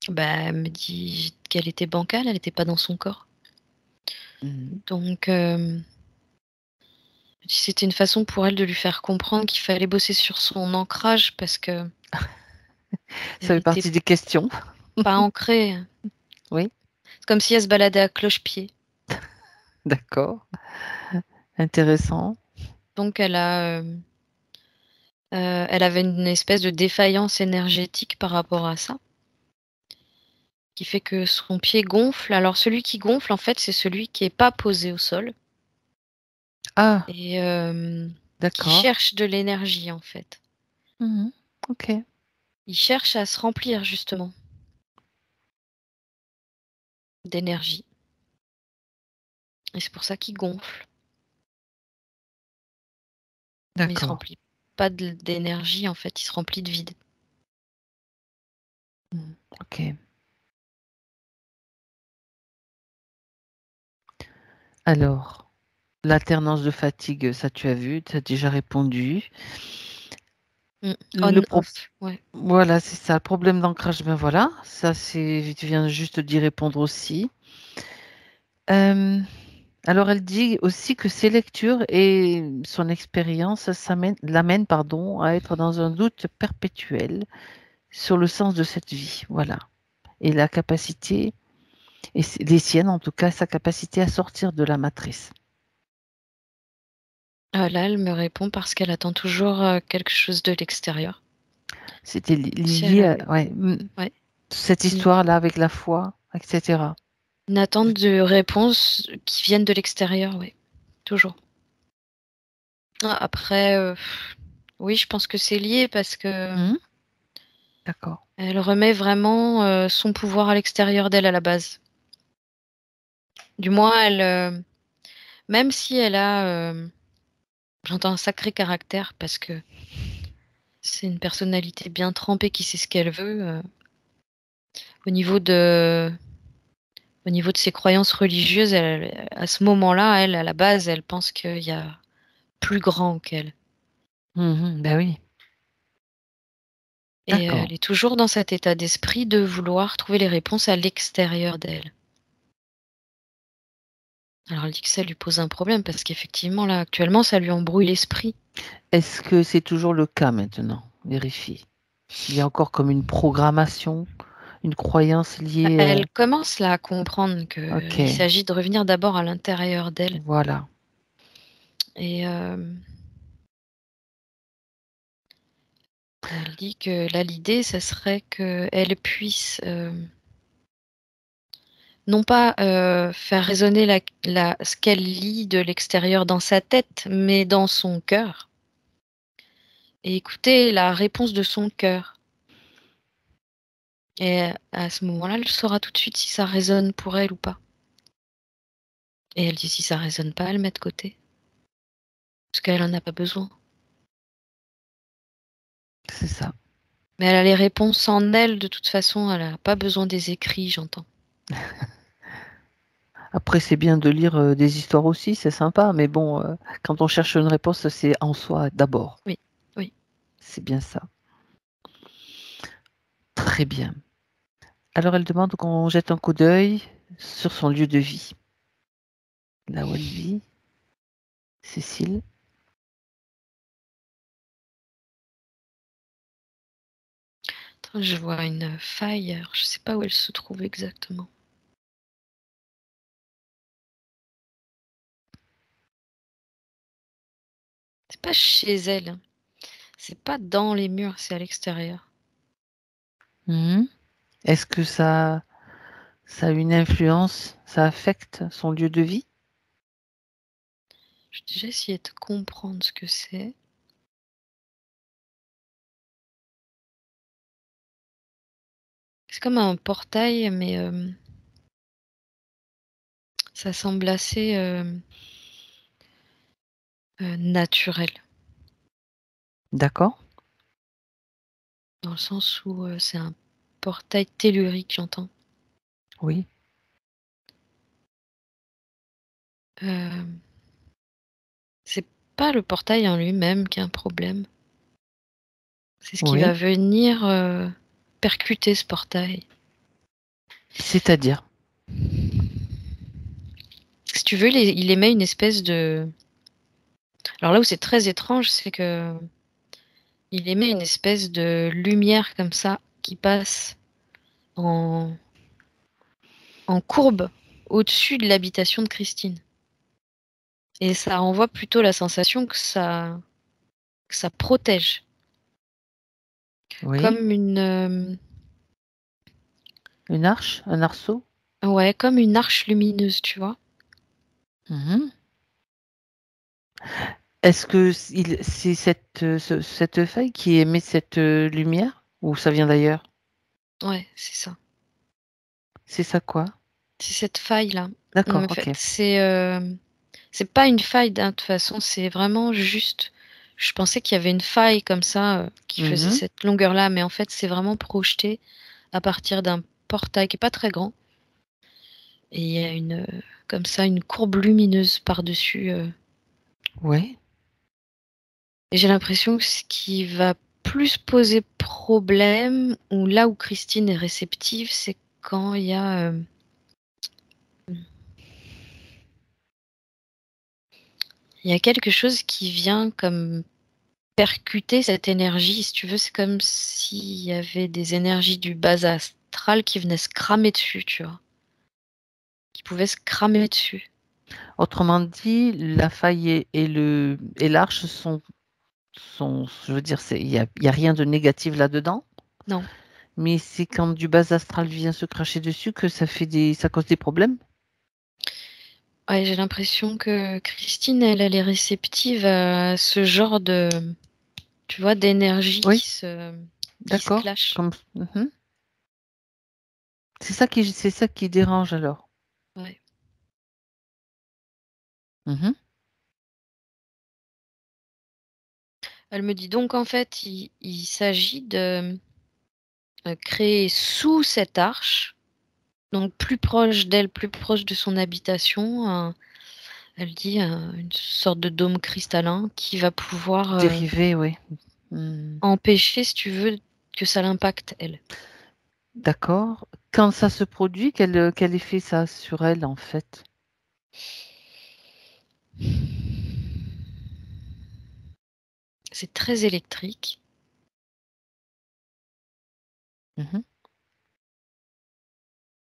Bah, elle me dit qu'elle était bancale, elle n'était pas dans son corps. Mhm. Donc, c'était une façon pour elle de lui faire comprendre qu'il fallait bosser sur son ancrage parce que Ça elle fait était partie des questions. pas ancrée. Oui, C'est comme si elle se baladait à cloche-pied. d'accord. Intéressant. Donc, elle avait une espèce de défaillance énergétique par rapport à ça, qui fait que son pied gonfle. Alors, celui qui gonfle, en fait, c'est celui qui est pas posé au sol Ah, et qui d'accord. cherche de l'énergie, en fait. Mhm. Ok, Il cherche à se remplir, justement, d'énergie. Et c'est pour ça qu'il gonfle. Mais il se d'accord. remplit pas d'énergie, en fait, il se remplit de vide. Mhm. Ok. Alors, l'alternance de fatigue, ça tu as vu, tu as déjà répondu. Le On, pro- off, ouais. Voilà, c'est ça. Le problème d'ancrage, ben voilà. Ça, c'est, tu viens juste d'y répondre aussi. Euh, alors, elle dit aussi que ses lectures et son expérience l'amènent, pardon, à être dans un doute perpétuel sur le sens de cette vie. Voilà. Et la capacité, et les siennes en tout cas, sa capacité à sortir de la matrice. Là, elle me répond parce qu'elle attend toujours quelque chose de l'extérieur. C'était Si elle lié avait... à ouais, cette histoire-là avec la foi, etc. une attente de réponse qui viennent de l'extérieur, oui, toujours. Après, oui, je pense que c'est lié parce que D'accord. elle remet vraiment son pouvoir à l'extérieur d'elle à la base. Du moins, elle, même si elle a, j'entends un sacré caractère parce que c'est une personnalité bien trempée qui sait ce qu'elle veut. Au niveau de, au niveau de ses croyances religieuses, à ce moment-là, elle, à la base, elle pense qu'il y a plus grand qu'elle. Ben oui. Et D'accord. elle est toujours dans cet état d'esprit de vouloir trouver les réponses à l'extérieur d'elle. Alors elle dit que ça lui pose un problème parce qu'effectivement, là, actuellement, ça lui embrouille l'esprit. Est-ce que c'est toujours le cas maintenant? Vérifier. S'il y a encore comme une programmation, une croyance liée. Elle commence là à comprendre Ok, qu'il s'agit de revenir d'abord à l'intérieur d'elle. voilà. Et elle dit que là, l'idée, ça serait qu'elle puisse non pas faire résonner ce qu'elle lit de l'extérieur dans sa tête, mais dans son cœur. Et écouter la réponse de son cœur. Et à ce moment-là, elle saura tout de suite si ça résonne pour elle ou pas. Et elle dit si ça résonne pas, elle met de côté. Parce qu'elle en a pas besoin. C'est ça. Mais elle a les réponses en elle, de toute façon, elle a pas besoin des écrits, j'entends. Après, c'est bien de lire des histoires aussi, c'est sympa, mais bon, quand on cherche une réponse, c'est en soi d'abord. Oui, oui. C'est bien ça. Très bien. Alors, elle demande qu'on jette un coup d'œil sur son lieu de vie. Là où elle vit, Cécile. Attends, je vois une faille, alors je sais pas où elle se trouve exactement. C'est pas chez elle, hein. C'est pas dans les murs, c'est à l'extérieur. Mhm. Est-ce que ça a une influence, ça affecte son lieu de vie? J'ai déjà essayé de comprendre ce que c'est. C'est comme un portail, mais ça semble assez naturel. D'accord? Dans le sens où c'est un portail tellurique, j'entends. Oui. Euh, c'est pas le portail en lui-même qui a un problème. C'est ce qui va Oui. venir percuter ce portail. C'est-à-dire? Si tu veux, il émet une espèce de... Alors là où c'est très étrange, c'est que il émet une espèce de lumière comme ça qui passe en, en courbe au-dessus de l'habitation de Christine. Et ça renvoie plutôt la sensation que ça protège. Oui. Comme Une arche? Un arceau? ouais, comme une arche lumineuse, tu vois. Mhm. Est-ce que c'est cette feuille qui émet cette lumière ou ça vient d'ailleurs? Ouais, c'est ça. C'est ça quoi? C'est cette faille-là. D'accord, En fait, ok. c'est pas une faille de toute façon, c'est vraiment juste. Je pensais qu'il y avait une faille comme ça qui faisait Mhm. cette longueur-là, mais en fait, c'est vraiment projeté à partir d'un portail qui est pas très grand. Et il y a comme ça, une courbe lumineuse par-dessus. Oui. Et j'ai l'impression que ce qui va plus poser problème, ou là où Christine est réceptive, c'est quand il y a quelque chose qui vient comme percuter cette énergie, si tu veux. C'est comme s'il y avait des énergies du bas astral qui venaient se cramer dessus, tu vois. Qui pouvaient se cramer dessus. Autrement dit, la faille et l'arche je veux dire, il y a rien de négatif là-dedans. Non. Mais c'est quand du bas astral vient se cracher dessus que ça cause des problèmes. Ouais, j'ai l'impression que Christine, elle est réceptive à ce genre de, tu vois, d'énergie Oui, qui se d'accord. clash. Mhm. C'est ça qui dérange alors. Ouais. Mhm. Elle me dit donc en fait, il s'agit de créer sous cette arche, donc plus proche d'elle, plus proche de son habitation, elle dit une sorte de dôme cristallin qui va pouvoir Dérivé, oui. Hmm. empêcher, si tu veux, que ça l'impacte, elle. D'accord. Quand ça se produit, quel effet ça a sur elle, en fait? C'est très électrique. Mhm.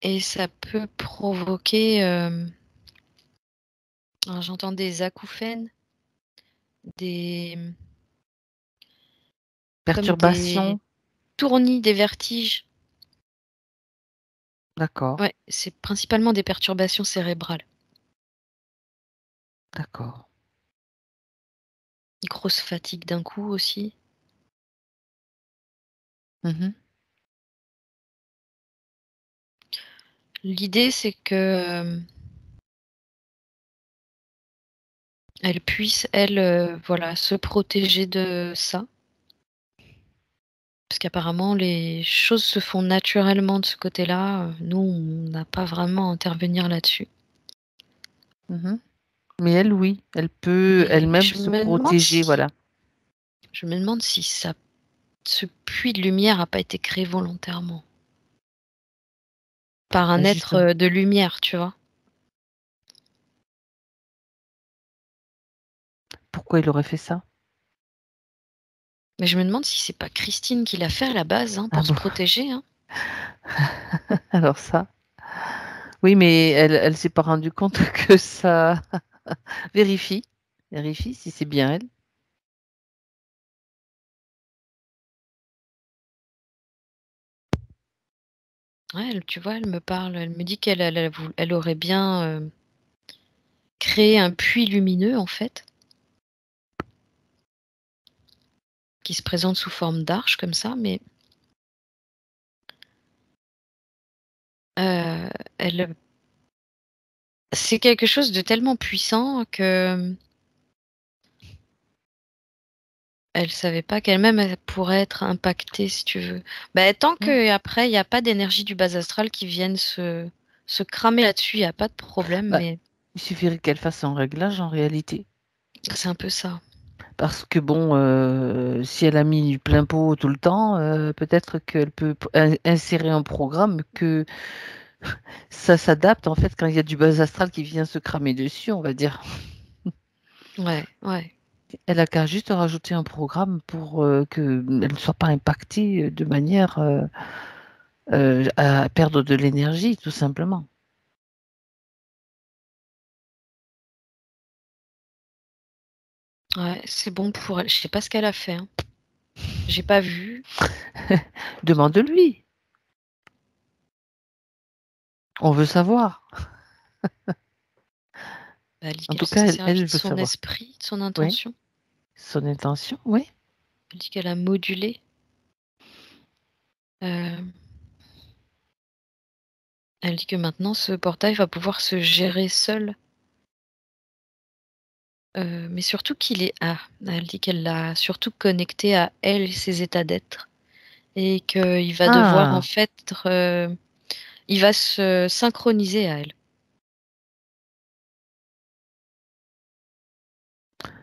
Et ça peut provoquer, alors j'entends des acouphènes, des comme des Perturbation. tournis, des vertiges. D'accord, Ouais, c'est principalement des perturbations cérébrales. d'accord. Une grosse fatigue d'un coup aussi. Mhm. L'idée, c'est que, elle puisse, elle, voilà, se protéger de ça. Parce qu'apparemment les choses se font naturellement de ce côté-là, nous, on n'a pas vraiment à intervenir là-dessus. Mhm. Mais elle, oui, elle peut Mais elle-même se protéger, voilà. je me demande si ça ce puits de lumière a pas été créé volontairement par un Bah, être, justement, de lumière, tu vois? pourquoi il aurait fait ça? Mais je me demande si c'est pas Christine qui l'a fait à la base, hein, Ah pour se bon? protéger, hein. Alors ça, oui, mais elle s'est pas rendue compte que ça vérifie, vérifie si c'est bien elle. Ouais, elle tu vois, elle me parle, elle me dit elle aurait bien, créé un puits lumineux, en fait, qui se présente sous forme d'arche comme ça, mais, heu, elle, c'est quelque chose de tellement puissant que, elle savait pas qu'elle-même, elle pourrait être impactée, si tu veux. Bah, tant Mmh. qu'après il y a pas d'énergie du bas astral qui vienne se cramer là-dessus, il y a pas de problème, Bah, mais il suffirait qu'elle fasse un réglage en réalité. c'est un peu ça. Parce que bon, si elle a mis du plein pot tout le temps, peut-être qu'elle peut insérer un programme que ça s'adapte en fait quand il y a du bas astral qui vient se cramer dessus, on va dire. Ouais, ouais. Elle a qu'à juste rajouter un programme pour qu'elle ne soit pas impactée de manière à perdre de l'énergie, tout simplement. Ouais, c'est bon pour elle. Je sais pas ce qu'elle a fait, hein. J'ai pas vu. Demande-lui. On veut savoir. Elle dit En qu'elle tout s'est cas, elle servie de veut son savoir. esprit, de son Oui, intention. son intention, oui. Elle dit qu'elle a modulé. Heu, Elle dit que maintenant ce portail va pouvoir se gérer seul, mais surtout qu'il est elle dit qu'elle l'a surtout connecté à elle et ses états d'être et qu'il va devoir en Ah, fait, il va se synchroniser à elle.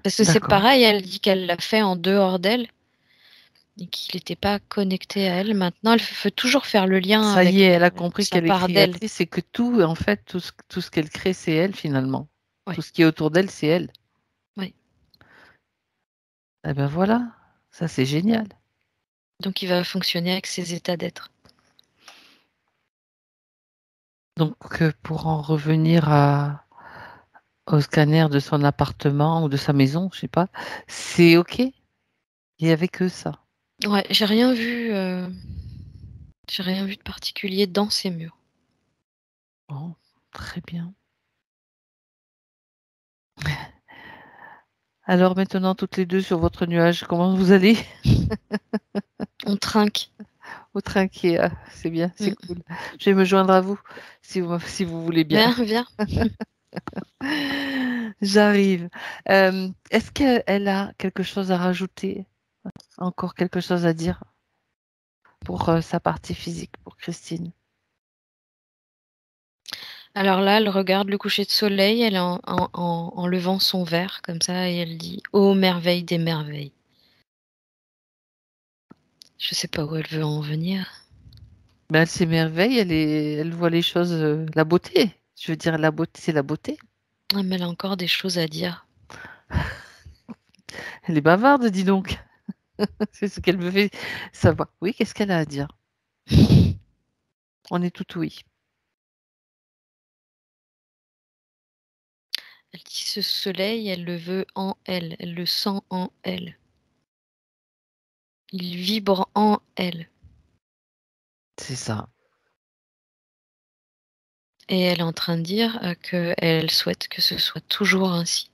Parce que c'est d'accord. pareil, elle dit qu'elle l'a fait en dehors d'elle et qu'il était pas connecté à elle. Maintenant, elle veut toujours faire le lien Ça y est, avec, elle a compris sa qu'elle est part d'elle. créatrice et que tout, en fait, tout ce qu'elle crée, c'est elle finalement. Tout Ouais, ce qui est autour d'elle, c'est elle. ouais. Eh ben voilà, ça c'est génial. Donc il va fonctionner avec ses états d'être. Donc pour en revenir à au scanner de son appartement ou de sa maison, je sais pas, c'est OK? Il y avait que ça? Ouais, j'ai rien vu de particulier dans ces murs. Bon, très bien. Alors maintenant, toutes les 2 sur votre nuage, comment vous allez? On trinque. Au trinquez, ah, c'est bien, c'est Mmh. cool. Je vais me joindre à vous, si vous voulez bien. Viens, viens. J'arrive. Est-ce qu'elle a quelque chose à rajouter? Encore quelque chose à dire pour, sa partie physique, pour Christine? Alors là, elle regarde le coucher de soleil, elle est en levant son verre comme ça et elle dit: «Ô merveille des merveilles». Je sais pas où elle veut en venir. Ben, elle s'émerveille, elle voit les choses, la beauté. Je veux dire la beauté, c'est la beauté. Ah mais elle a encore des choses à dire. Elle est bavarde, dis donc. C'est ce qu'elle me fait savoir. Oui, qu'est-ce qu'elle a à dire? On est tout oui. Elle dit: «Ce soleil, elle le veut en elle, elle le sent en elle. Il vibre en elle» C'est ça. et elle est en train de dire, qu'elle souhaite que ce soit toujours ainsi.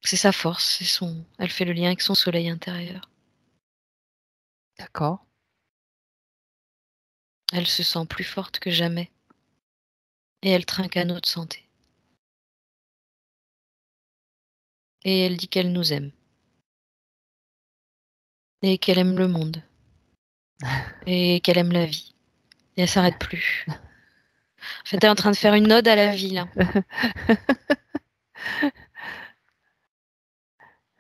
C'est sa force, elle fait le lien avec son soleil intérieur. D'accord. Elle se sent plus forte que jamais et elle trinque à notre santé et elle dit qu'elle nous aime et qu'elle aime le monde et qu'elle aime la vie et elle s'arrête plus. En fait, elle est en train de faire une ode à la vie, là.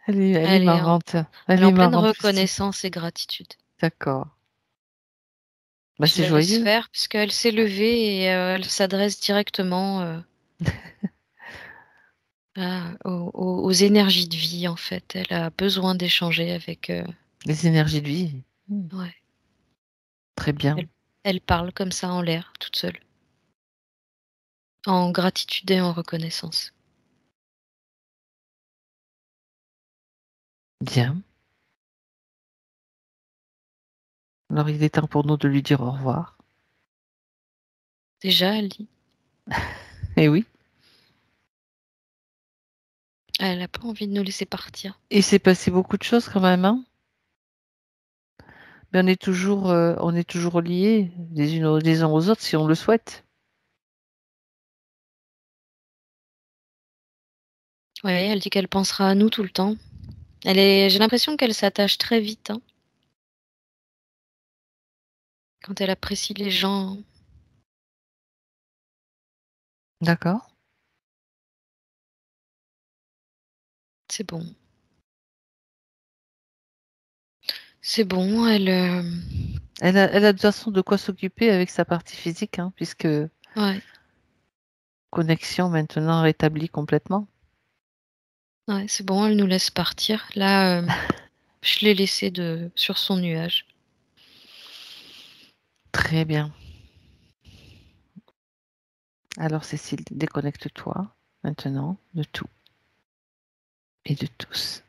Elle est Elle est en marrante. Elle elle est est en pleine marrante, Christine. reconnaissance et gratitude. D'accord. Bah, Je c'est la laisse joyeux. faire puisqu'elle s'est levée et elle s'adresse directement, aux énergies de vie, en fait. Elle a besoin d'échanger avec, Les énergies de vie. Mmh. ouais. Très bien. Elle parle comme ça en l'air, toute seule, en gratitude et en reconnaissance. Bien. Alors il est temps pour nous de lui dire au revoir. Déjà, elle dit, Eh oui. elle a pas envie de nous laisser partir. Il s'est passé beaucoup de choses quand même, hein? Mais on est toujours liés les uns aux autres si on le souhaite. Ouais, elle dit qu'elle pensera à nous tout le temps. J'ai l'impression qu'elle s'attache très vite, hein, quand elle apprécie les gens. D'accord. C'est bon. C'est bon, Elle a de toute façon de quoi s'occuper avec sa partie physique, hein, puisque ouais, connexion maintenant rétablie complètement. ouais, c'est bon, elle nous laisse partir. Là, je l'ai laissée sur son nuage. Très bien. Alors Cécile, déconnecte-toi maintenant de tout et de tous.